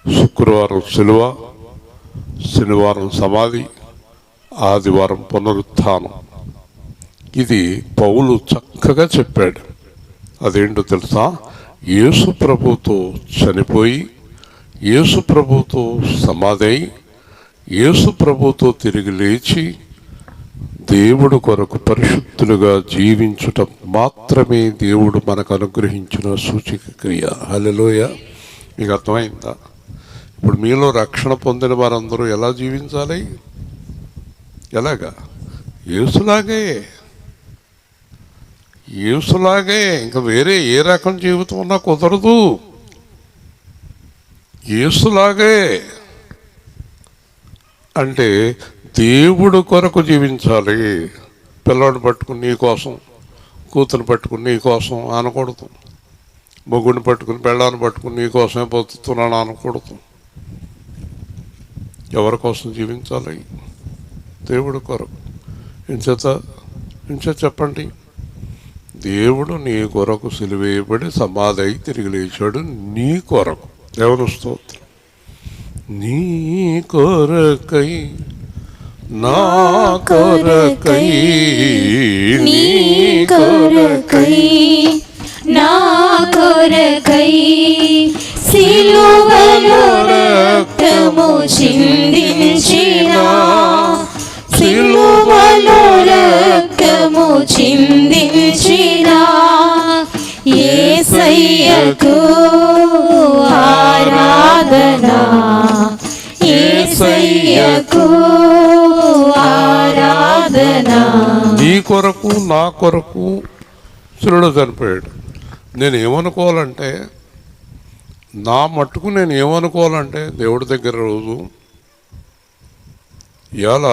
శుక్రవారం సిలువ, శనివారం సమాధి, ఆదివారం పునరుత్థానం. ఇది పౌలు చక్కగా చెప్పాడు. అదేంటో తెలుసా? యేసు ప్రభుతో చనిపోయి, యేసు ప్రభుతో సమాధి అయి, యేసు ప్రభుతో తిరిగి లేచి దేవుడు కొరకు పరిశుద్ధులుగా జీవించుట మాత్రమే దేవుడు మనకు అనుగ్రహించిన సూచిక క్రియ. హల్లెలూయ. మీకు అర్థమైందా? ఇప్పుడు మీలో రక్షణ పొందిన వారందరూ ఎలా జీవించాలి? ఎలాగా? యేసులాగే. ఇంకా వేరే ఏ రకం జీవితం ఉన్నా కుదరదు. యేసులాగే అంటే దేవుడు కొరకు జీవించాలి. పిల్లవాడిని పట్టుకుని నీ కోసం, కూతురు పట్టుకుని నీ కోసం అనకూడదు. మొగుడిని పట్టుకుని పెళ్ళాన్ని పట్టుకుని నీ కోసమే బతుకుతున్నాను అనకూడదు. ఎవరి కోసం జీవించాలి? దేవుడు కొరకు. ఇంచేత చెప్పండి, దేవుడు నీ కొరకు సిలువేయబడి సమాధి అయి తిరిగి లేచాడు నీ కొరకు. దేవుని స్తోత్రం. నీ కొరకై, నా కొరకై, నీ కొరకై, నా కొరకై సిలువలో రక్తము చిందించిన, సిలువలో రక్తము చిందించిన యేసయ్యకు ఆరాధన, యేసయ్యకు ఆరాధన. నీ కొరకు నా కొరకు శిలువలో చనిపోయాడు. నేను ఏమనుకోవాలంటే, నా మట్టుకు నేను ఏమనుకోవాలంటే, దేవుడి దగ్గర రోజు ఇవాళ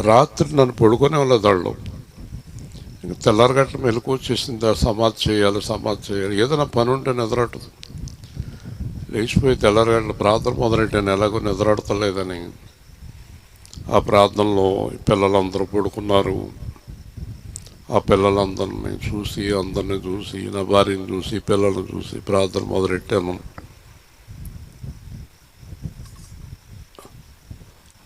రాత్రి నన్ను పడుకొని వెళ్ళదాళ్ళు, ఇంక తెల్లారగట్ల మెలకు వచ్చేసింది, సమాధి చేయాలి. ఏదైనా పని ఉంటే నిద్రట్టదు. లేచిపోయి తెల్లారగట్ల ప్రార్థన మొదలెట్టాను, ఎలాగో నిద్రాడతలేదని. ఆ ప్రార్థనలో పిల్లలందరూ పడుకున్నారు. ఆ పిల్లలందరినీ చూసి, నా భార్యను చూసి, పిల్లలను చూసి ప్రార్థన మొదలెట్టాను.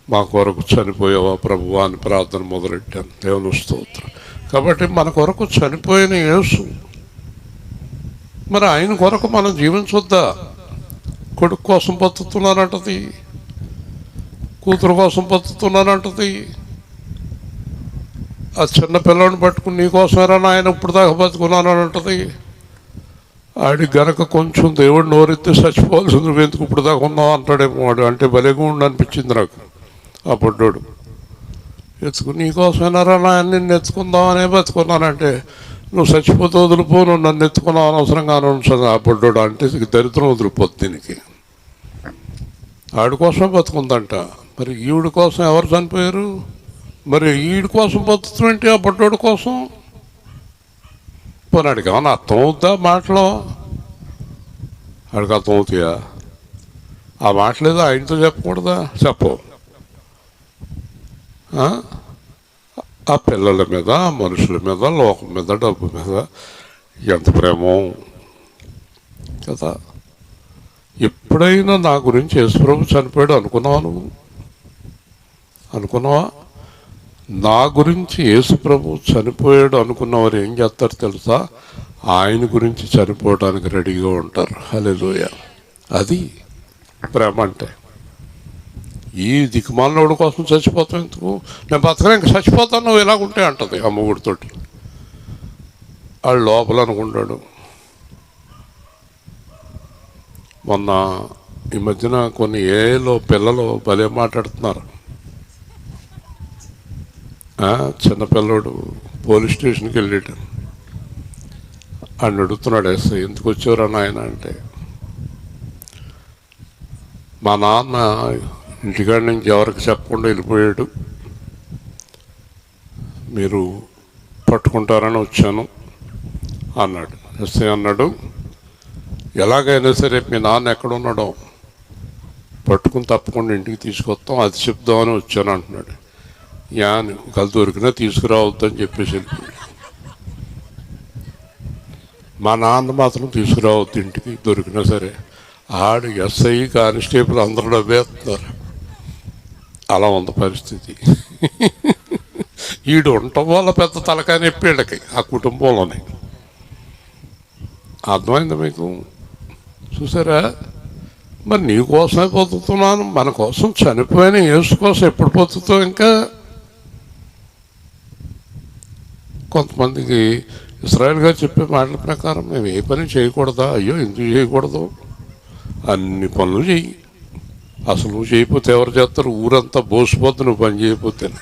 మా కొరకు చనిపోయావా ప్రభువా అని ప్రార్థన మొదలెట్టాను. దేవుని స్తోత్రం. కాబట్టి మన కొరకు చనిపోయిన యేసు, మరి ఆయన కొరకు మనం జీవించొద్దా? కొడుకు కోసం బతుకుతున్నానంటది, కూతురు కోసం బతుకుతున్నానంటది. ఆ చిన్న పిల్లని పట్టుకుని నీకోసమేరా ఆయన ఇప్పుడు దాకా బతుకున్నానని అంటది. ఆడికి గనక కొంచెం దేవుడు నోరెత్తి చచ్చిపోవాల్సింది, నువ్వు ఎందుకు ఇప్పుడు దాకా ఉన్నావు అంటాడేమో వాడు. అంటే భలేగా ఉండి అనిపించింది నాకు ఆ పొడ్డోడు. నీకోసమేనారా నిన్ను ఎత్తుకుందామనే బతుకున్నానంటే నువ్వు చచ్చిపోతే వదిలిపో, నువ్వు నన్ను ఎత్తుకున్నావు అనవసరంగానే ఉంటుంది ఆ బొడ్డోడు అంటే దరిద్రం వదిలిపోద్ది దీనికి. ఆడి కోసమే బతుకుందంట. మరి ఈవిడి కోసం ఎవరు చనిపోయారు? మరి ఈడి కోసం బతుకుతుంటే ఆ బొడ్డోడి కోసం పోనాడికి ఏమన్నా అర్థం అవుద్దా మాటలో? ఆడికి అర్థం అవుతాయా? ఆ మాటలేదో ఆయనతో చెప్పకూడదా? చెప్పు. ఆ పిల్లల మీద, మనుషుల మీద, లోకం మీద, డబ్బు మీద ఎంత ప్రేమో కదా. ఎప్పుడైనా నా గురించి యేసుప్రభు చనిపోయాడు అనుకున్నావా? నువ్వు అనుకున్నావా? నా గురించి యేసుప్రభు చనిపోయాడు అనుకున్నవారు ఏం చేస్తారు తెలుసా? ఆయన గురించి చనిపోవడానికి రెడీగా ఉంటారు. హల్లెలూయా. అది ప్రేమ అంటే. ఈ దిక్కుమాలినోడి కోసం చచ్చిపోతాం ఎందుకు? నేను బతకనే ఇంక చచ్చిపోతాను నువ్వు ఇలాగుంటే అంటది అమ్మగుడితోటి. వాళ్ళు లోపల అనుకుంటాడు. మొన్న ఈ మధ్యన కొన్ని ఏలో పిల్లలు భలే మాట్లాడుతున్నారు. చిన్నపిల్లడు పోలీస్ స్టేషన్కి వెళ్ళాడు. ఆయన అడుగుతున్నాడు, ఎస్ఐ ఎందుకు వచ్చారా నాయన అంటే, మా నాన్న ఇంటికాడి నుంచి ఎవరికి చెప్పకుండా వెళ్ళిపోయాడు, మీరు పట్టుకుంటారని వచ్చాను అన్నాడు. ఎస్ఐ అన్నాడు, ఎలాగైనా సరే మీ నాన్న ఎక్కడున్నాడో పట్టుకుని తప్పకుండా ఇంటికి తీసుకొస్తాం, అది చెప్దామని వచ్చాను అంటున్నాడు. యాని కలు దొరికినా తీసుకురావద్దని చెప్పేసి వెళ్ళిపోయాడు. మా నాన్న మాత్రం తీసుకురావద్దు ఇంటికి దొరికినా సరే. ఆడు ఎస్ఐ కానిస్టేబుల్ అందరూ నవ్వేస్తున్నారు. అలా ఉంది పరిస్థితి. ఈడు ఉండటం వల్ల పెద్ద తలకాయ నొప్పి వీళ్ళకి ఆ కుటుంబంలోనే. అర్థమైంది మీకు? చూసారా? మరి నీ కోసమే బతుకుతున్నాను, మన కోసం చనిపోయిన యేసు కోసం ఎప్పుడు బతుకుతావు? ఇంకా కొంతమందికి ఇశ్రాయేల్ గారు చెప్పే మాటల ప్రకారం మేము ఏ పని చేయకూడదా? అయ్యో ఎందుకు చేయకూడదు? అన్ని పనులు చెయ్యి. అసలు నువ్వు చేయకపోతే ఎవరు చేస్తారు? ఊరంతా బోసిపోద్దు నువ్వు పని చేయకపోతేనే.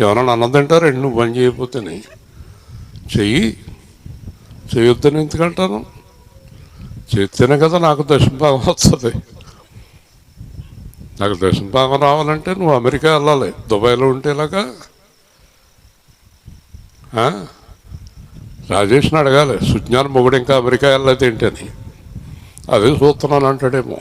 ఎవరైనా అన్నదంటారండి నువ్వు పని చేయకపోతేనే. చెయ్యి. చేయొద్దని ఎందుకంటాను? చేస్తేనే కదా నాకు దశమభాగం వస్తుంది. నాకు దశమభాగం రావాలంటే నువ్వు అమెరికా వెళ్ళాలి. దుబాయ్లో ఉంటేలాగా రాజేష్ని అడగాలి, సుజ్ఞాన మొగుడు ఇంకా అమెరికా వెళ్ళలేదు ఏంటని. అదే చూస్తున్నాను అంటాడేమో.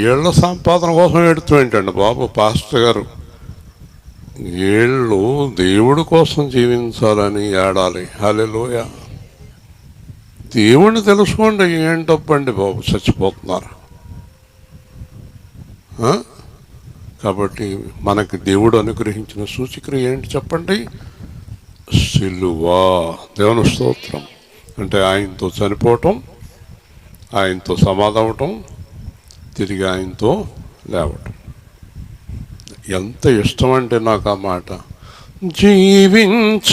ఏళ్ళ సంపాదన కోసం ఎడుతూ ఏంటండి బాబు పాస్టర్ గారు? ఏళ్ళు దేవుడి కోసం జీవించాలని ఏడాలి. హల్లెలూయా. దేవుణ్ణి తెలుసుకోండి. ఏం డబ్బండి బాబు, చచ్చిపోతున్నారు. కాబట్టి మనకి దేవుడు అనుగ్రహించిన సూచిక్రియ ఏంటి చెప్పండి? సిలువ. దేవుని స్తోత్రం. అంటే ఆయనతో చనిపోవటం, ఆయనతో సమాధవటం, తిరిగి ఆయనతో లేవటం. ఎంత ఇష్టం అంటే నాకు ఆ మాట. జీవించుచున్నది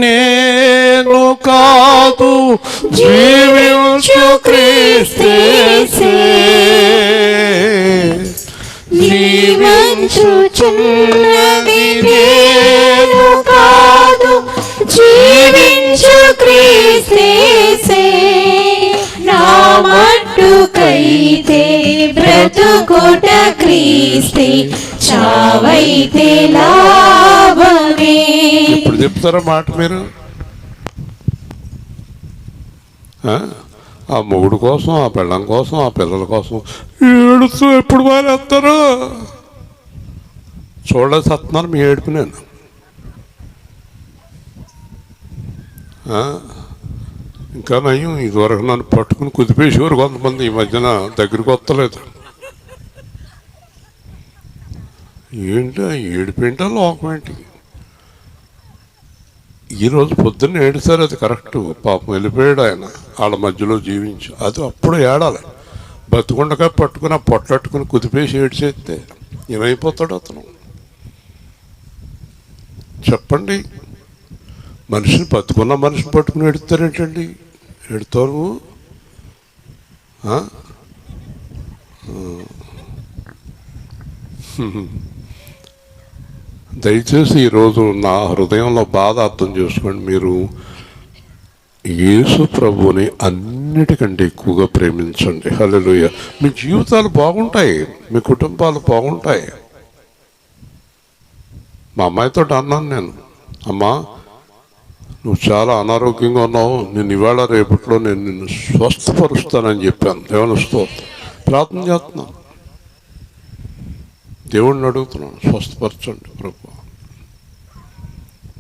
నేను కాదు, జీవించు క్రీస్తు. జీవించుచున్నది నేను కాదు, జీవించు క్రీస్తు. నా మట్టుకైతే బ్రతుకుట క్రీస్తే, చావైతే లాభమే. ఇప్పుడు చెప్తారా మాట మీరు? ఆ మొగుడు కోసం, ఆ పెళ్ళం కోసం, ఆ పిల్లల కోసం ఏడుస్తూ ఎప్పుడు మారేస్తారు? చూడలేదు సత్తున్నారు మీ ఏడుపు. నేను ఇంకా నయ్యం, ఇదివరకు నన్ను పట్టుకుని కుదిపేసేవారు కొంతమంది. ఈ మధ్యన దగ్గరికి వస్తలేదు. ఏంటి ఏడిపేంటా లోకం ఏంటి? ఈరోజు పొద్దున్న ఏడిసారు, అది కరెక్ట్. పాపం వెళ్ళిపోయాడు ఆయన, వాళ్ళ మధ్యలో జీవించి. అది అప్పుడు ఏడాలి. బతుకుండగా పట్టుకుని ఆ పొట్టట్టుకుని కుదిపేసి ఏడిచేస్తే ఏమైపోతాడు అతను? చెప్పండి. మనిషిని బతుకున్న మనిషిని పట్టుకుని ఎడుతారేంటండి? ఎడుతారు. దయచేసి ఈరోజు నా హృదయంలో బాధ అర్థం చేసుకోండి. మీరు యేసు ప్రభువుని అన్నిటికంటే ఎక్కువగా ప్రేమించండి. హల్లెలూయా. మీ జీవితాలు బాగుంటాయి, మీ కుటుంబాలు బాగుంటాయి. మా అమ్మాయితో అన్నాను నేను, అమ్మా నువ్వు చాలా అనారోగ్యంగా ఉన్నావు, నేను ఇవాళ రేపట్లో నేను నిన్ను స్వస్థపరుస్తానని చెప్పాను. దేవుని స్తోత్రం. ప్రార్థన చేస్తున్నాను, దేవుడిని అడుగుతున్నాను, స్వస్థపరచండి ప్రభు.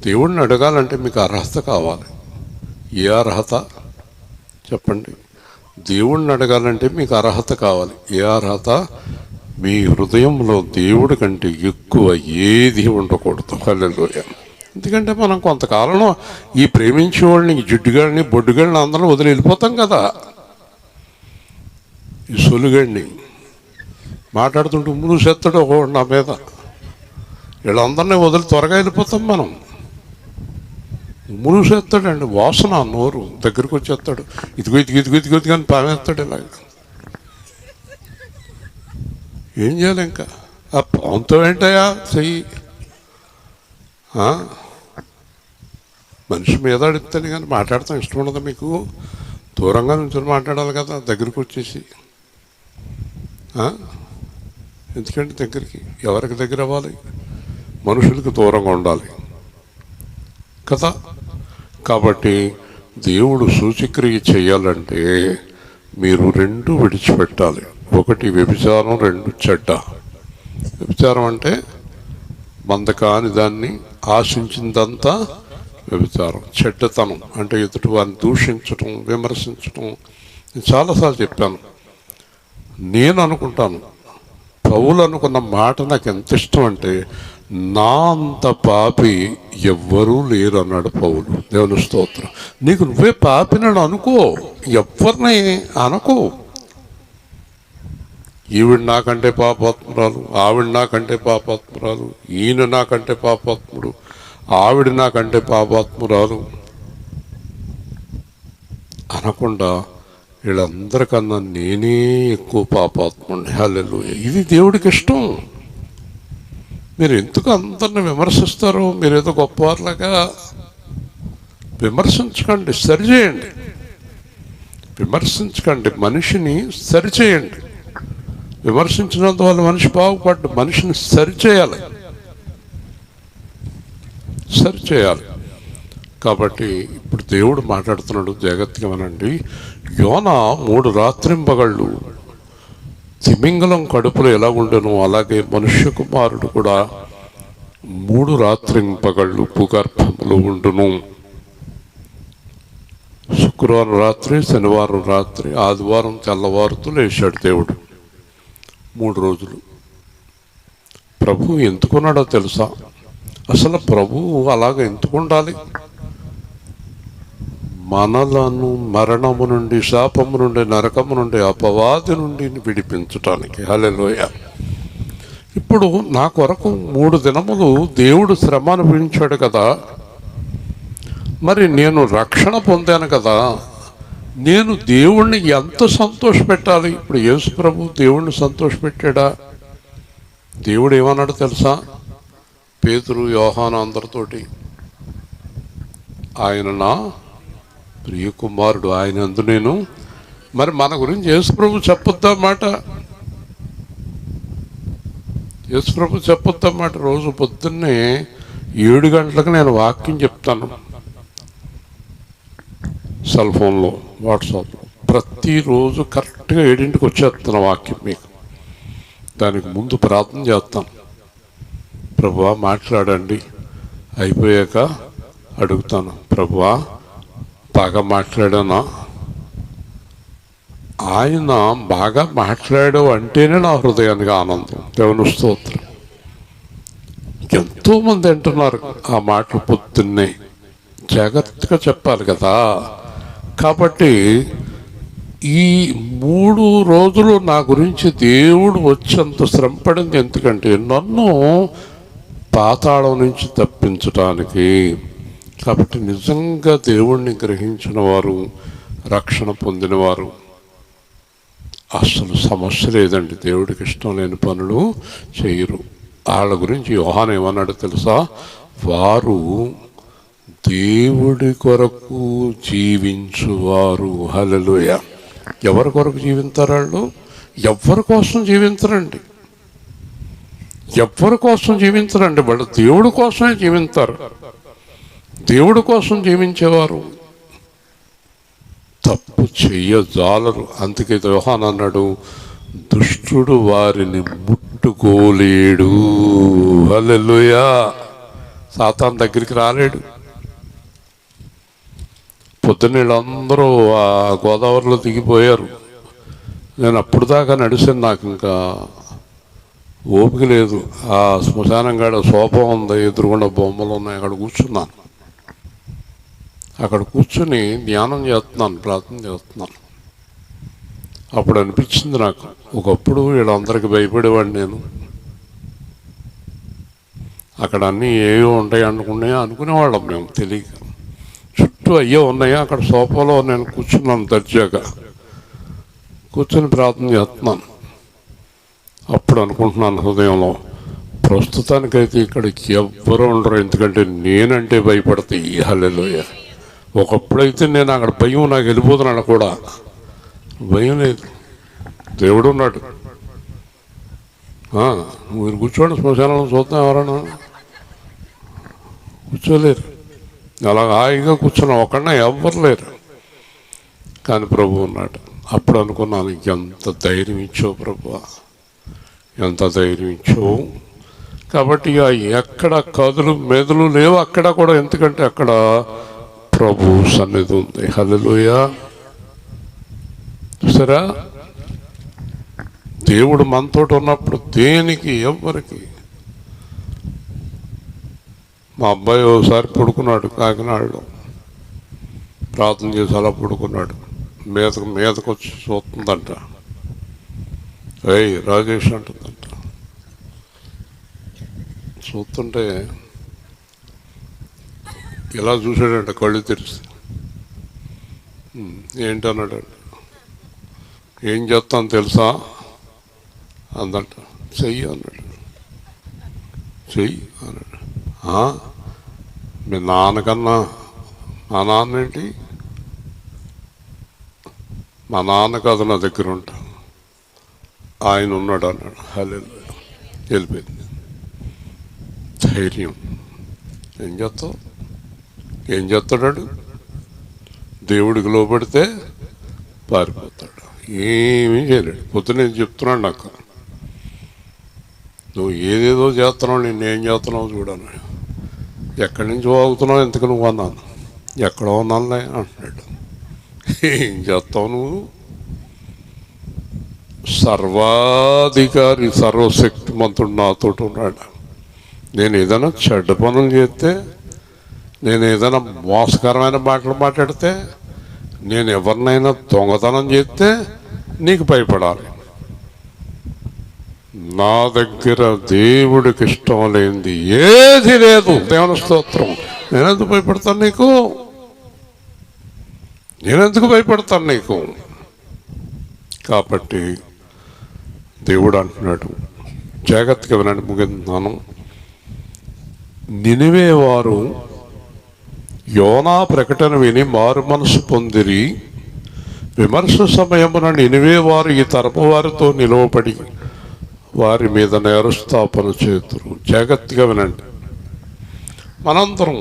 దేవుడిని అడగాలంటే మీకు అర్హత కావాలి. ఏ అర్హత చెప్పండి? దేవుడిని అడగాలంటే మీకు అర్హత కావాలి. ఏ అర్హత? మీ హృదయంలో దేవుడి కంటే ఎక్కువ ఏది ఉండకూడదు. హల్లెలూయా. ఎందుకంటే మనం కొంతకాలంలో ఈ ప్రేమించే వాళ్ళని, జిడ్డుగాడిని, బొడ్డుగాడిని అందరం వదిలి వెళ్ళిపోతాం కదా. ఈ సొలుగాడిని మాట్లాడుతుంటే మూసేస్తాడు ఒకడు నా మీద, వీళ్ళందరినీ వదిలి త్వరగా వెళ్ళిపోతాం మనం. మూసేస్తాడండి, వాసన నోరు దగ్గరికి వచ్చేస్తాడు, ఇదిగో ఇదిగో ఇదిగో ఇదిగో కానీ పామేస్తాడు. ఇలాగ ఏం చేయాలి? ఇంకా ఆ పాంతో ఏంటయా చెయ్యి. మనిషి మీద అడిగితేనే కానీ మాట్లాడతాం ఇష్టం ఉండదు మీకు. దూరంగా నుంచి మాట్లాడాలి కదా, దగ్గరికి వచ్చేసి. ఎందుకంటే దగ్గరికి ఎవరికి దగ్గర అవ్వాలి? మనుషులకు దూరంగా ఉండాలి కదా. కాబట్టి దేవుడు సూచక్రియ చేయాలంటే మీరు రెండు విడిచిపెట్టాలి. ఒకటి వ్యభిచారం, రెండు చెడ్డ. వ్యభిచారం అంటే మందకాని దాన్ని ఆశించిందంతా వ్యభిచారం. చెడ్డతనం అంటే ఎదుటి వారిని దూషించటం, విమర్శించటం. నేను చాలాసార్లు చెప్పాను. నేను అనుకుంటాను, పౌలు అనుకున్న మాట నాకు ఎంత ఇష్టం అంటే, నా అంత పాపి ఎవ్వరూ లేరు అన్నాడు పౌలు. దేవుని స్తోత్రం. నీకు నువ్వే పాపినని అనుకో, ఎవరిని అనుకో. ఈవిడ నాకంటే పాపాత్మురాలు, ఆవిడ నాకంటే పాపాత్మురాలు, ఈయన నాకంటే పాపాత్ముడు, ఆవిడ నాకంటే పాపాత్మురాలు అనకుండా వీళ్ళందరికన్నా నేనే ఎక్కువ పాపాత్ముడిని. హల్లెలూయా. ఇది దేవుడికి ఇష్టం. మీరు ఎందుకు అందరిని విమర్శిస్తారు? మీరేదో గొప్పవారిలాగా విమర్శించకండి, సరిచేయండి. విమర్శించకండి, మనిషిని సరిచేయండి. విమర్శించినందువల్ల మనిషి బాగుపడ్డు. మనిషిని సరిచేయాలి, సరిచేయాలి. కాబట్టి ఇప్పుడు దేవుడు మాట్లాడుతున్నాడు, జాగ్రత్తగా వినండి. యోనా 3 రాత్రింపగళ్ళు తిమింగలం కడుపులో ఎలా ఉండెనో అలాగే మనుష్య కుమారుడు కూడా 3 రాత్రింపగళ్ళు భూగర్భంలో ఉండును. శుక్రవారం రాత్రి, శనివారం రాత్రి, ఆదివారం తెల్లవారుతూ లేచాడు దేవుడు. 3 రోజులు. ప్రభు ఎందుకున్నాడో తెలుసా? అసలు ప్రభువు అలాగ ఎందుకు ఉండాలి? మనలను మరణము నుండి, శాపము నుండి, నరకము నుండి, అపవాది నుండి విడిపించటానికి. హల్లెలూయా. ఇప్పుడు నా కొరకు 3 దినములు దేవుడు శ్రమ అనుభవించాడు కదా. మరి నేను రక్షణ పొందాను కదా, నేను దేవుణ్ణి ఎంత సంతోషపెట్టాలి? ఇప్పుడు యేసు ప్రభు దేవుణ్ణి సంతోషపెట్టాడా? దేవుడు ఏమన్నాడు తెలుసా? పేతురు, యోహాను అందరితోటి, ఆయన నా ప్రియ కుమారుడు, ఆయన అందు నేను. మరి మన గురించి యేసుప్రభు చెప్పొద్దన్నమాట. యేసుప్రభు చెప్పొద్దన్నమాట. రోజు పొద్దున్నే 7 గంటలకు నేను వాక్యం చెప్తాను, సెల్ ఫోన్లో, వాట్సాప్లో. ప్రతిరోజు కరెక్ట్గా 7ంటికి వచ్చేస్తున్న వాక్యం మీకు. దానికి ముందు ప్రార్థన చేస్తాను, ప్రభువా మాట్లాడండి. అయిపోయాక అడుగుతాను, ప్రభువా బాగా మాట్లాడానా? ఆయన బాగా మాట్లాడావు అంటేనే నా హృదయానికి ఆనందం. దేవుని స్తోత్రం. ఎంతోమంది అంటున్నారు ఆ మాటలు పొద్దున్నే. జాగ్రత్తగా చెప్పాలి కదా. కాబట్టి ఈ 3 రోజులు నా గురించి దేవుడు వచ్చేంత శ్రమపడింది ఎందుకంటే నన్ను పాతాళం నుంచి తప్పించటానికి. కాబట్టి నిజంగా దేవుణ్ణి గ్రహించిన వారు, రక్షణ పొందినవారు అసలు సమస్య లేదండి. దేవుడికి ఇష్టం లేని పనులు చేయరు. వాళ్ళ గురించి యోహాను ఏమన్నాడు తెలుసా? వారు దేవుడి కొరకు జీవించువారు. హల్లెలూయా. ఎవరి కొరకు జీవించారు వాళ్ళు? ఎవరి కోసం జీవించరండి. ఎవరి కోసం జీవించరండి వాళ్ళు, దేవుడి కోసమే జీవించారు. దేవుడి కోసం జీవించేవారు తప్పు చెయ్యజాలరు. అందుకే యోహాను అన్నాడు, దుష్టుడు వారిని ముట్టుకోలేడు. హల్లెలూయా. సాతాను దగ్గరికి రాలేడు. పొద్దున్న వీళ్ళందరూ ఆ గోదావరిలో దిగిపోయారు. నేను అప్పుడు దాకా నడిచాను, నాకు ఇంకా ఓపిక లేదు. ఆ శ్మశానం కాడ సోఫా ఉంది, ఎదురుగుండా బొమ్మలు ఉన్నాయి, అక్కడ కూర్చున్నాను. అక్కడ కూర్చుని ధ్యానం చేస్తున్నాను, ప్రార్థన చేస్తున్నాను. అప్పుడు అనిపించింది నాకు, ఒకప్పుడు వీళ్ళందరికీ భయపడేవాడిని నేను. అక్కడ అన్నీ ఏవో ఉంటాయి అనుకునేవాళ్ళం మేము తెలియక. చుట్టూ అయ్యో ఉన్నాయా, అక్కడ సోఫాలో నేను కూర్చున్నాను దర్జాగా, కూర్చొని ప్రార్థన చేస్తున్నాను. అప్పుడు అనుకుంటున్నాను హృదయంలో, ప్రస్తుతానికైతే ఇక్కడికి ఎవ్వరూ ఉండరు, ఎందుకంటే నేనంటే భయపడతాయి. హల్లెలూయా. ఒకప్పుడైతే నేను అక్కడ భయం, నాకు వెళ్ళిపోతున్నాను కూడా, భయం లేదు, దేవుడు ఉన్నాడు. మీరు కూర్చోండి, శ్మశానంలో చూద్దాం, ఎవరన్నా కూర్చోలేరు. అలా హాయిగా కూర్చున్నాం, ఒకన్నా ఎవ్వరు లేరు, కానీ ప్రభు ఉన్నాడు. అప్పుడు అనుకున్నాను, ఎంత ధైర్యం ఇచ్చావు ప్రభు, ఎంత ధైర్యం ఇచ్చావు. కాబట్టి ఎక్కడ కదులు మెదులు లేవు అక్కడ కూడా, ఎందుకంటే అక్కడ ప్రభు సన్నిధి ఉంది. హల్లెలూయా. చూసారా, దేవుడు మనతో ఉన్నప్పుడు దేనికి ఎవ్వరికి. మా అబ్బాయి ఒకసారి పడుకున్నాడు కాకినాడలో, ప్రార్థన చేసి అలా పడుకున్నాడు. మీదకు వచ్చి చూస్తుందంట, ఏయ్ రాజేష్ అంటుందంట. చూస్తుంటే ఇలా చూసాడంట కళ్ళు తెరిచి. ఏంటన్నాడంట, ఏం చేస్తాను తెలుసా అందంట. చెయ్యి అన్నాడు. చెయ్యి అన్నాడు. మీ నాన్నకన్నా మా నాన్న ఏంటి, మా నాన్న కాదు నా దగ్గర ఉంటా, ఆయన ఉన్నాడు అన్నాడు. హల్లెలూయా. వెళ్ళిపోయింది ధైర్యం. ఏం చేస్తావు, ఏం చేస్తాడు, దేవుడికి లోపడితే పారిపోతాడు, ఏమీ చేయలేడు. పొద్దున చెప్తున్నాడు నాకు, నువ్వు ఏదేదో చేస్తున్నావు, నిన్నేం చేస్తున్నావు చూడను. ఎక్కడి నుంచి వాగుతున్నావు, ఎందుకు నువ్వు అన్నాను. ఎక్కడో ఉన్నానులే అంటున్నాడు. ఏం చేస్తావు నువ్వు, సర్వాధికారి సర్వశక్తిమంతుడు నాతో ఉన్నాడు. నేను ఏదైనా చెడ్డ పనులు చేస్తే, నేను ఏదైనా మోసకరమైన మాటలు మాట్లాడితే, నేను ఎవరినైనా దొంగతనం చేస్తే నీకు భయపడాలి. నా దగ్గర దేవుడికి ఇష్టం లేనిది ఏది లేదు. దేవుని స్తోత్రం. నేనెందుకు భయపడతాను నీకు, నేనెందుకు భయపడతాను నీకు. కాబట్టి దేవుడు అంటున్నాడు, జాగ్రత్తగా వినండి, ముగిస్తున్నాను. నినివే వారు యోనా ప్రకటన విని మారు మనసు పొందిరి. విమర్శ సమయమున నినివే వారు ఈ తరపు వారితో నిలవబడి వారి మీద నేరస్థాపన చేతురు. జాగ్రత్తగా వినండి. మనందరం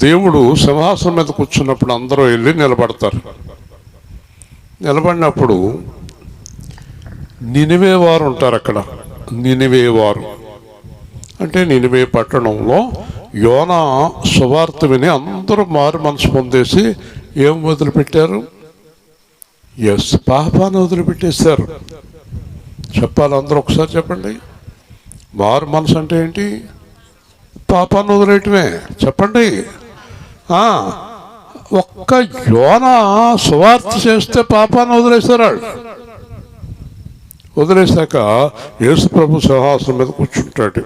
దేవుడు సింహాసనం మీద కూర్చున్నప్పుడు అందరూ వెళ్ళి నిలబడతారు. నిలబడినప్పుడు నినివే వారు ఉంటారు అక్కడ. నినివే వారు అంటే నినివే పట్టణంలో యోనా సువార్త విని అందరూ మారు మనసు పొందేసి ఏం వదిలిపెట్టారు, పాపాన్ని వదిలిపెట్టేశారు. చెప్పాలి అందరూ, ఒకసారి చెప్పండి. మారు మనసు అంటే ఏంటి? పాపాన్ని వదిలేయటమే. చెప్పండి. ఒక్క యోనా సువార్త చేస్తే పాపాన్ని వదిలేశారు. వదిలేశాక యేసు ప్రభు సింహాసనం మీద కూర్చుంటాడు.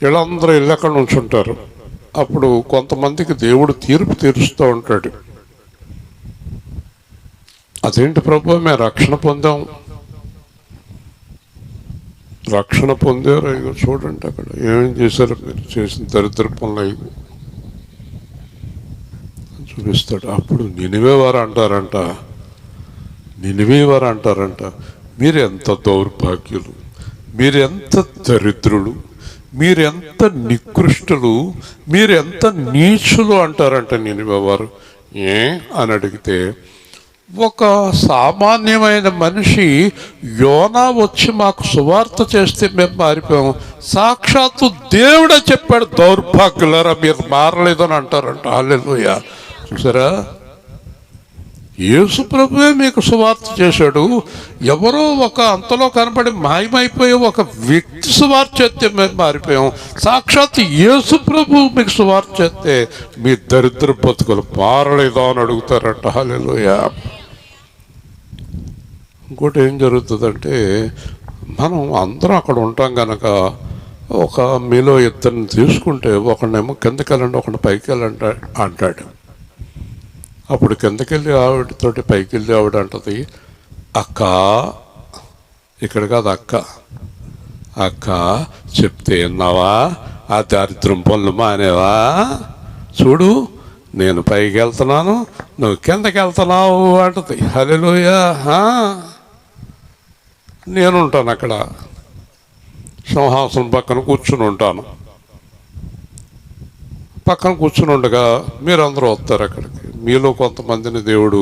వీళ్ళందరూ ఇళ్ళక్కడ నుంచుంటారు. అప్పుడు కొంతమందికి దేవుడు తీర్పు తీరుస్తూ ఉంటాడు. అదేంటి ప్రభు, మేము రక్షణ పొందాం. రక్షణ పొందారు, అయ్యో చూడండి అక్కడ ఏమేం చేశారు మీరు, చేసిన దరిద్ర పనులు అయ్యి చూపిస్తాడు. అప్పుడు నినివే వారు అంటారంట, మీరెంత దౌర్భాగ్యులు, మీరెంత దరిద్రులు, మీరెంత నికృష్టులు, మీరెంత నీచులు అంటారంట నినివే వారు. అని అడిగితే, ఒక సామాన్యమైన మనిషి యోనా వచ్చి మాకు సువార్త చేస్తే మేము మారిపోయాము, సాక్షాత్తు దేవుడే చెప్పాడు దౌర్భాగ్యులారా మీరు మారలేదని అంటారంట. హల్లెలూయా. చూసారా, యేసు ప్రభువే మీకు సువార్త చేశాడు. ఎవరో ఒక అంతలో కనపడి మాయమైపోయే ఒక వ్యక్తి సువార్త చేస్తే మేము మారిపోయాం, సాక్షాత్ యేసు ప్రభు మీకు సువార్త చేస్తే మీ దరిద్ర బతుకులు మారలేదా అని అడుగుతారంట. హల్లెలూయా. ఇంకోటి ఏం జరుగుతుందంటే, మనం అందరం అక్కడ ఉంటాం కనుక ఒక మీలో ఇద్దరిని తీసుకుంటే ఒకడేమో కిందకి వెళ్ళండి, ఒకటి పైకి వెళ్ళండి అంటాడు. అప్పుడు కిందకెళ్ళి ఆవిడతోటి పైకి వెళ్ళి ఆవిడ అంటది, అక్క, ఇక్కడ కాదు అక్క చెప్తే విన్నావా, ఆ దారిద్ర్యం పనులు మానేవా, చూడు నేను పైకి వెళ్తున్నాను నువ్వు కిందకి వెళ్తున్నావు అంటది. హల్లెలూయా. నేనుంటాను అక్కడ సింహాసనం పక్కన కూర్చుని ఉంటాను. పక్కన కూర్చుని ఉండగా మీరందరూ వస్తారు అక్కడికి. మీలో కొంతమందిని దేవుడు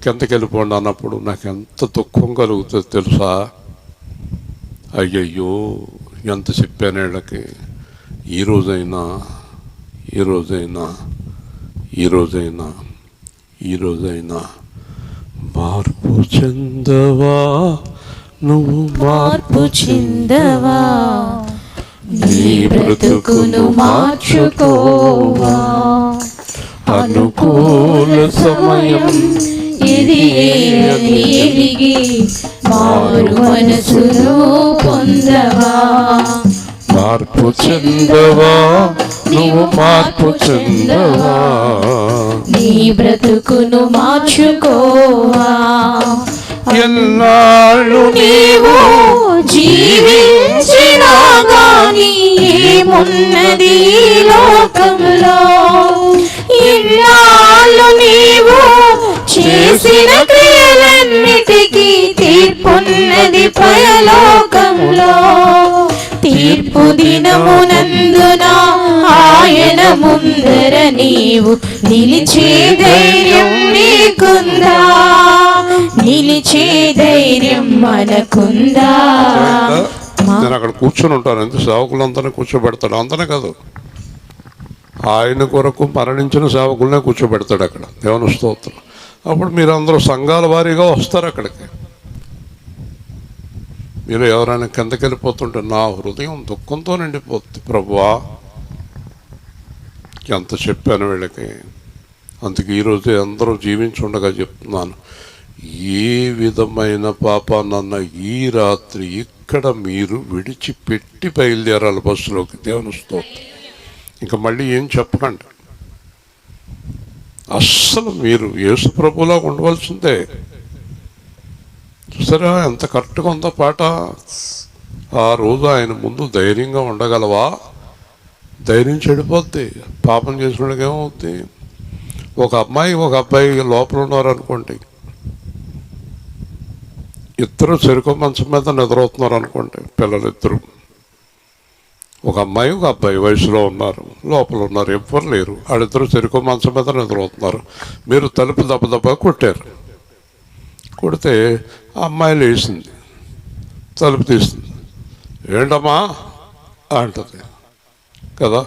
కిందకి వెళ్ళిపోండి అన్నప్పుడు నాకు ఎంత దుఃఖం కలుగుతుంది తెలుసా. అయ్యయ్యో ఎంత చెప్పాను వీళ్ళకి. ఈరోజైనా మార్పు చెందవా, నువ్వు మార్పు చెందవా, నీ బ్రతుకును మార్చుకోవా, అనుకూల సమయం ఇది ఎరిగి మారు మనసును పొందవా, మార్పు చెందవా, నువ్వు మార్పు చెందవా, నీ బ్రతుకును మార్చుకోవా. ఎన్నాళ్ళు నీవు జీవించినా గాని ఏమున్నది ఈ లోకంలో, ఇన్నాళ్ళు నీవు చేసిన క్రియలన్నిటికీ తీర్పున్నది పరలోకంలో. తీర్పు దినమునందున ఆయన ముందర నీవు నిలిచే ధైర్యం నీకుందా, నిలిచే ధైర్యం మనకుందా. నేను అక్కడ కూర్చొని ఉంటాను, ఎంత సేవకులందరినీ కూర్చోబెడతాడు. అందనే కాదు, ఆయన కొరకు మరణించిన సేవకులనే కూర్చోబెడతాడు అక్కడ. దేవుని స్తోత్రం. అప్పుడు మీరందరూ సంఘాల వారీగా వస్తారు అక్కడికి. మీరు ఎవరైనా కిందకి వెళ్ళిపోతుంటే నా హృదయం దుఃఖంతో నిండిపోతుంది. ప్రభువా ఎంత చెప్పాను వీళ్ళకి. అందుకే ఈరోజు అందరూ జీవించుండగా చెప్తున్నాను, ఏ విధమైన పాపానన్న ఈ రాత్రి ఇక్కడ మీరు విడిచిపెట్టి బయలుదేరాలి బస్సులోకి. దేవుని స్తోత్రం. ఇంకా మళ్ళీ ఏం చెప్పకండి. అస్సలు మీరు యేసు ప్రభువులా ఉండవలసిందే. చూసారా ఎంత కరెక్ట్గా ఉందో పాట. ఆ రోజు ఆయన ముందు ధైర్యంగా ఉండగలవా? ధైర్యం చెడిపోద్ది. పాపం చేసినోడికి ఏమవుద్ది? ఒక అమ్మాయి ఒక అబ్బాయి లోపల ఉన్నారనుకోండి, ఇద్దరు చెరుకు మంచం మీద నిద్రవుతున్నారు అనుకోండి, పిల్లలిద్దరు. ఒక అమ్మాయి ఒక అబ్బాయి వయసులో ఉన్నారు, లోపల ఉన్నారు, ఎవ్వరు లేరు. వాళ్ళిద్దరు చెరుకు మంచం మీద నిద్రవుతున్నారు. మీరు తలుపు దెబ్బ కొట్టారు. కొడితే ఆ అమ్మాయి లేచింది, తలుపు తీస్తుంది. ఏంటమ్మా అంటది కదా.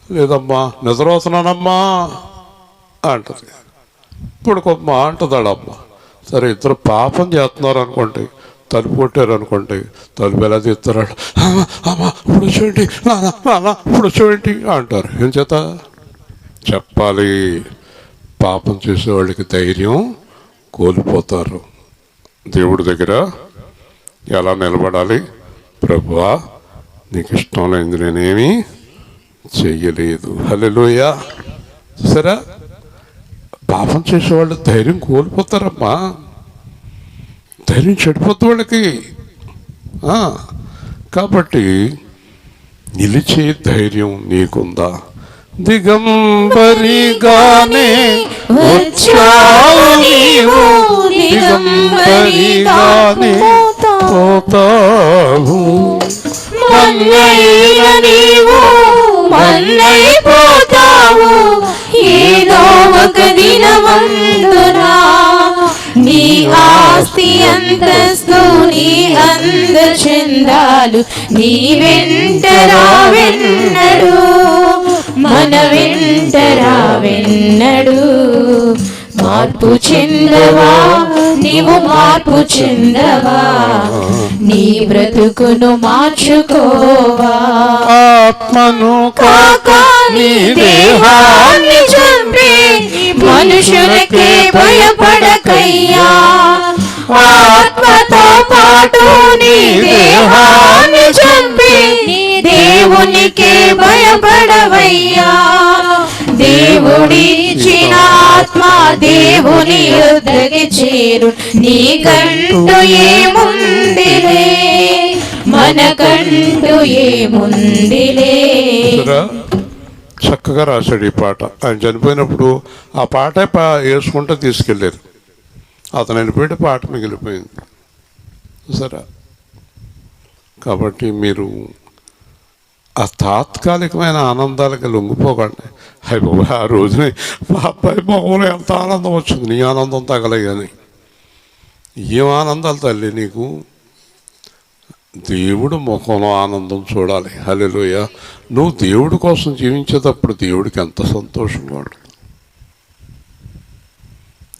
లేదమ్మా నిద్రవుతున్నానమ్మా అంటది. ఇప్పుడు కొమ్మ అంటదాడమ్మ. సరే ఇద్దరు పాపం చేస్తున్నారు అనుకోండి, తలుపు కొట్టారు అనుకోండి, తలుపు ఎలా తీస్తున్నాడు, అమ్మ ఇప్పుడు చూడండి, ఇప్పుడు చూడండి అంటారు. ఏం చేత చెప్పాలి? పాపం చేసేవాళ్ళకి ధైర్యం కోల్పోతారు. దేవుడి దగ్గర ఎలా నిలబడాలి? ప్రభువా నీకు ఇష్టం లేనిది నేనేమీ చెయ్యలేదు. హల్లెలూయా. సరే పాపం చేసేవాళ్ళు ధైర్యం కోల్పోతారమ్మా. ధైర్యం చెడిపోద్ది వాళ్ళకి. కాబట్టి నిలిచే ధైర్యం నీకుందా? దిగంబరిగానే వచ్చావు నీవు, దిగంబరిగానే పోతావు. మన్నయ్య నీవు మన్నైపోతావు, ఏదో ఒక దినమందునా నీ ఆస్తి అంతస్తు నీ అందచందాలు నీ వెంట రావెన్నడు, మన వెంట రావెన్నడు. మార్పు చెందవా నీవు, మార్పు చెందవా, నీ బ్రతుకును మార్చుకోవా. ఆత్మను కాక నీ దేహాన్ని చంపే మనుషులకే భయపడకయ్యా, ఆత్మతో పాటు నీ దేహాన్ని చంపే దేవునికే భయపడవయ్యా. దేవుడిచ్చిన ఆత్మ దేవుని యొద్దకి చేరు, నీకంటూ ఏముందిలే, మనకంటూ ఏముందిలే. చక్కగా రాశాడు ఈ పాట. ఆయన చనిపోయినప్పుడు ఆ పాటే వేసుకుంటూ తీసుకెళ్ళారు. అతను వెళ్ళిపోయి పాట మిగిలిపోయింది సరే. కాబట్టి మీరు ఆ తాత్కాలికమైన ఆనందాలకి లొంగిపోకండి. అయ్యి బాబా ఆ రోజునే మా అబ్బాయి మొహంలో ఎంత ఆనందం వచ్చింది, నీ ఆనందం తగలే కానీ ఏం ఆనందాలు తల్లి నీకు? దేవుడు ముఖంలో ఆనందం చూడాలి. హల్లెలూయా. నువ్వు దేవుడి కోసం జీవించేటప్పుడు దేవుడికి ఎంత సంతోషంగా ఉంటుంది.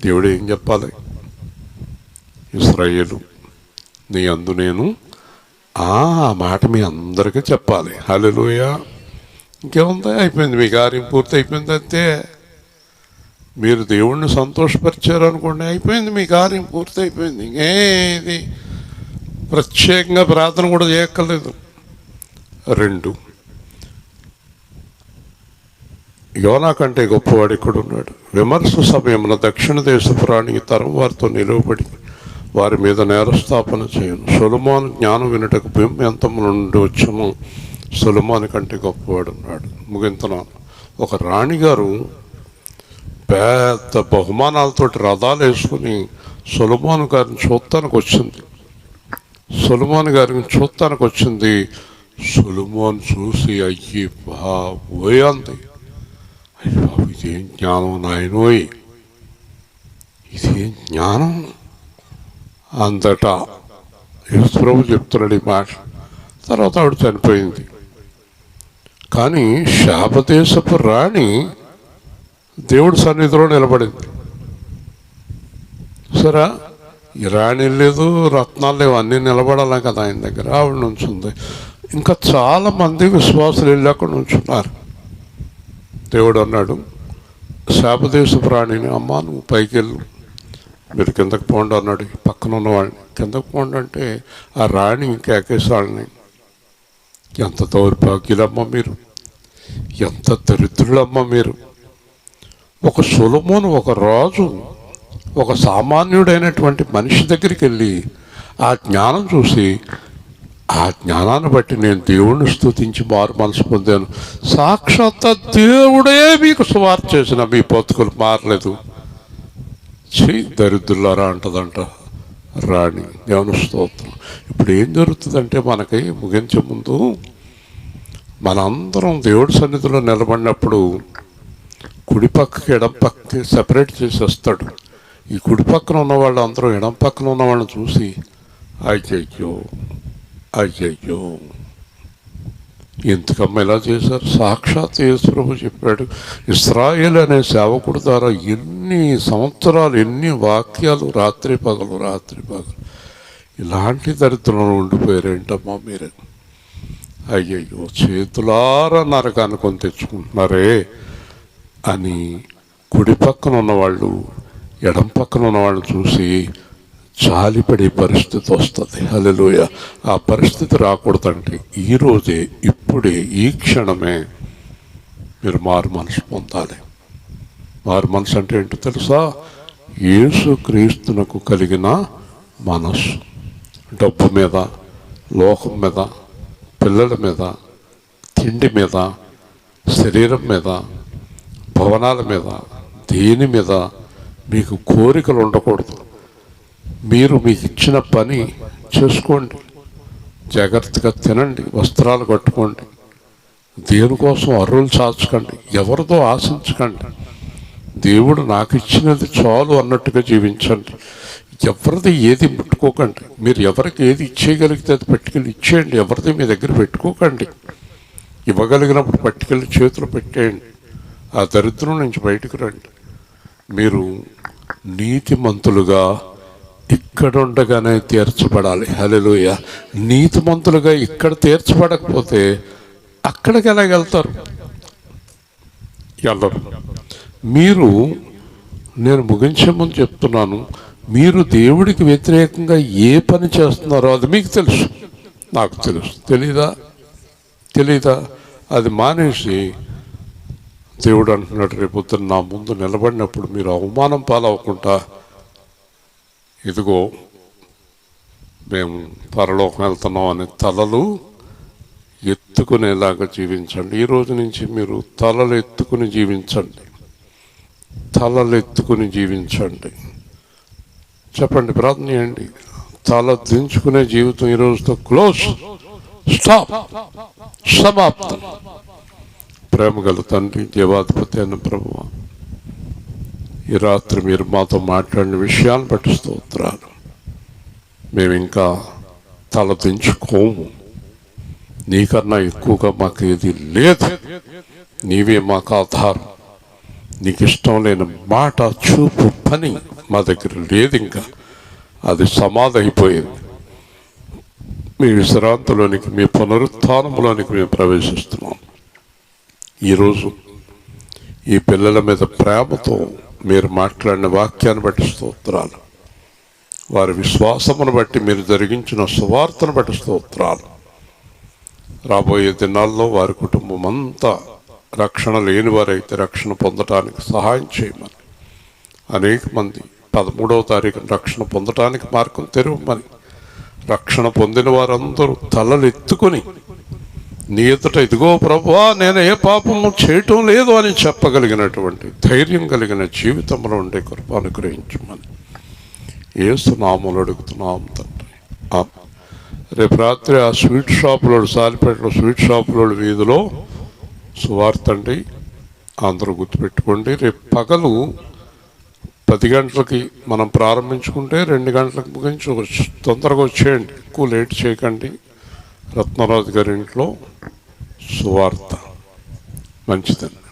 దేవుడు ఏం చెప్పాలి? ఇశ్రాయేలు నీ అందు నేను ఆ మాట మీ అందరికీ చెప్పాలి. హల్లెలూయా. ఇంకేముంది? అయిపోయింది, మీ కార్యం పూర్తి అయిపోయింది. అంతే. మీరు దేవుణ్ణి సంతోషపరిచారు అనుకోండి, అయిపోయింది, మీ కార్యం పూర్తి అయిపోయింది. ఇంకేది ప్రత్యేకంగా ప్రార్థన కూడా చేయక్కర్లేదు. 2, యోనా కంటే గొప్పవాడు ఇక్కడ ఉన్నాడు. విమర్శ సమయమున దక్షిణ దేశపు రాణి తరం వారితో నిలువబడి వారి మీద నేరస్థాపన చేయను. సొలొమోను జ్ఞానం వినుటకు బింబెంతము నుండి వచ్చును, సొలొమోను కంటే గొప్పవాడు ఉన్నాడు. ముగింతున్నాను. ఒక రాణిగారు పెద్ద బహుమానాలతోటి రథాలు వేసుకుని సొలొమోను గారిని చూడటానికి వచ్చింది. సొలొమోను గారిని చూడటానికి వచ్చింది. సొలొమోను చూసి అయ్యి బాబోయ్ అంది. అయ్యి బాబు ఇదేం జ్ఞానం నాయనోయ్, ఇదేం జ్ఞానం అంతటా యేసు ప్రభు చెప్తున్నాడు ఈ మాట. తర్వాత ఆవిడ చనిపోయింది. కానీ శాపదేశపు రాణి దేవుడి సన్నిధిలో నిలబడింది. సరే, ఈ రాణి లేదు, రత్నాలు లేవు, అన్నీ నిలబడాలి కదా ఆయన దగ్గర. ఆవిడ నుంచుంది. ఇంకా చాలామంది విశ్వాసులు వెళ్ళి అక్కడ నుంచున్నారు. దేవుడు అన్నాడు శాపదేశపు రాణిని, అమ్మ నువ్వు పైకి వెళ్ళు, మీరు కిందకు పోండి అన్నాడు. పక్కన ఉన్నవాడిని కిందకు పోండి అంటే ఆ రాణి కేకేశాడిని, ఎంత దౌర్భాగ్యులమ్మ మీరు, ఎంత దరిద్రులమ్మ మీరు. ఒక సొలొమోను, ఒక రాజు, ఒక సామాన్యుడైనటువంటి మనిషి దగ్గరికి వెళ్ళి ఆ జ్ఞానం చూసి ఆ జ్ఞానాన్ని బట్టి నేను దేవుణ్ణి స్తుతించి మారు మనసు పొందాను. సాక్షాత్ దేవుడే మీకు సువార్త చేసిన మీ బతుకులు మారలేదు. దరిద్రులారా అంటదంట రాణి. దేవుని స్తోత్రం. ఇప్పుడు ఏం జరుగుతుందంటే మనకి ముగించే ముందు మనందరం దేవుడి సన్నిధిలో నిలబడినప్పుడు కుడి పక్కకి ఎడం పక్కకి సెపరేట్ చేసేస్తాడు. ఈ కుడి పక్కన ఉన్న వాళ్ళు అందరూ ఎడం పక్కన ఉన్న వాళ్ళని చూసి అయ్యయ్యో అయ్యయ్యో ఎందుకమ్మ ఇలా చేశారు. సాక్షాత్ యేసు ప్రభు చెప్పాడు, ఇశ్రాయేలు అనే సేవకుడు ద్వారా ఎన్ని సంవత్సరాలు, ఎన్ని వాక్యాలు, రాత్రి పగలు ఇలాంటి దరిద్రంలో ఉండిపోయారేంటమ్మా మీరు. అయ్యయ్యో చేతులారా నరకాన్ని కొని తెచ్చుకుంటున్నారే అని కుడి పక్కన ఉన్నవాళ్ళు ఎడం పక్కన ఉన్నవాళ్ళు చూసి జాలిపడే పరిస్థితి వస్తుంది. హల్లెలూయా. ఆ పరిస్థితి రాకూడదంటే ఈరోజే, ఇప్పుడే, ఈ క్షణమే మీరు మారు మనసు పొందాలి. మారు మనసు అంటే ఏంటో తెలుసా? యేసు క్రీస్తునకు కలిగిన మనస్సు. డబ్బు మీద, లోకం మీద, పిల్లల మీద, తిండి మీద, శరీరం మీద, భవనాల మీద, దేని మీద మీకు కోరికలు ఉండకూడదు. మీరు మీకు ఇచ్చిన పని చేసుకోండి, జాగ్రత్తగా తినండి, వస్త్రాలు కట్టుకోండి, దేనికోసం అర్రులు చాచకండి, ఎవరితో ఆశించకండి. దేవుడు నాకు ఇచ్చినది చాలు అన్నట్టుగా జీవించండి. ఎవరిది ఏది ముట్టుకోకండి. మీరు ఎవరికి ఏది ఇచ్చేయగలిగితే అది పట్టుకెళ్ళి ఇచ్చేయండి. ఎవరిది మీ దగ్గర పెట్టుకోకండి. ఇవ్వగలిగినప్పుడు పట్టుకెళ్ళి చేతులు పెట్టేయండి. ఆ దరిద్రం నుంచి బయటకు రండి. మీరు నీతిమంతులుగా ఇక్కడ ఉండగానే తీర్చబడాలి. హల్లెలూయా. నీతిమంతులుగా ఇక్కడ తీర్చబడకపోతే అక్కడికి ఎలా వెళ్తారు? వెళ్ళరు. మీరు, నేను ముగించే ముందు చెప్తున్నాను, మీరు దేవుడికి వ్యతిరేకంగా ఏ పని చేస్తున్నారో అది మీకు తెలుసు, నాకు తెలుసు. తెలీదా? అది మానేసి దేవుడు అంటున్నాడు, రేపొద్దున నా ముందు నిలబడినప్పుడు మీరు అవమానం పాలవకుండా, ఇదిగో మేము పరలోకం వెళ్తున్నాం అనే తలలు ఎత్తుకునేలాగా జీవించండి. ఈ రోజు నుంచి మీరు తలలు ఎత్తుకుని జీవించండి. చెప్పండి, ప్రార్థన చేయండి. తల దించుకునే జీవితం ఈ రోజుతో క్లోజ్, స్టాప్, సమాప్తం. ప్రేమ గల తండ్రి, దేవాధిపతి అయిన ప్రభువా, ఈ రాత్రి మీరు మాతో మాట్లాడిన విషయాన్ని బట్టి స్తోత్రాలు. మేము ఇంకా తల దించుకోము. నీకన్నా ఎక్కువగా మాకు ఏది లేదు. నీవే మాకు ఆధారం. నీకు ఇష్టం లేని మాట, చూపు, పని మా దగ్గర లేదు. ఇంకా అది సమాధి అయిపోయింది. మీ విశ్రాంతిలోనికి, మీ పునరుత్థానంలోనికి మేము ప్రవేశిస్తున్నాం. ఈరోజు ఈ పిల్లల మీద ప్రేమతో మీరు మాట్లాడిన వాక్యాన్ని బట్టి స్తోత్రాలు. వారి విశ్వాసమును బట్టి మీరు జరిగించిన సువార్తను బట్టి స్తోత్రాలు. రాబోయే దినాల్లో వారి కుటుంబం అంతా రక్షణ లేని వారైతే రక్షణ పొందటానికి సహాయం చేయమని, అనేక మంది 13వ తారీఖున రక్షణ పొందటానికి మార్గం తెరవమని, రక్షణ పొందిన వారందరూ తలలు ఎత్తుకొని నీ ఎదుట, ఇదిగో ప్రభువా నేను ఏ పాపము చేయటం లేదు అని చెప్పగలిగినటువంటి ధైర్యం కలిగిన జీవితంలో ఉండే కృప అనుగ్రహించమని యేసు నామములో అడుగుతున్నాం తండ్రి. రేపు రాత్రి ఆ స్వీట్ షాపులో, సాలిపేటలో స్వీట్ షాపులో వీధిలో సువార్త అండి. అందరూ గుర్తుపెట్టుకోండి. రేపు పగలు 10 గంటలకి మనం ప్రారంభించుకుంటే 2 గంటలకు ముగించవచ్చు. తొందరగా వచ్చేయండి, ఎక్కువ లేట్ చేయకండి. రత్నరాజు గారి ఇంట్లో సువార్త మంచిదండి.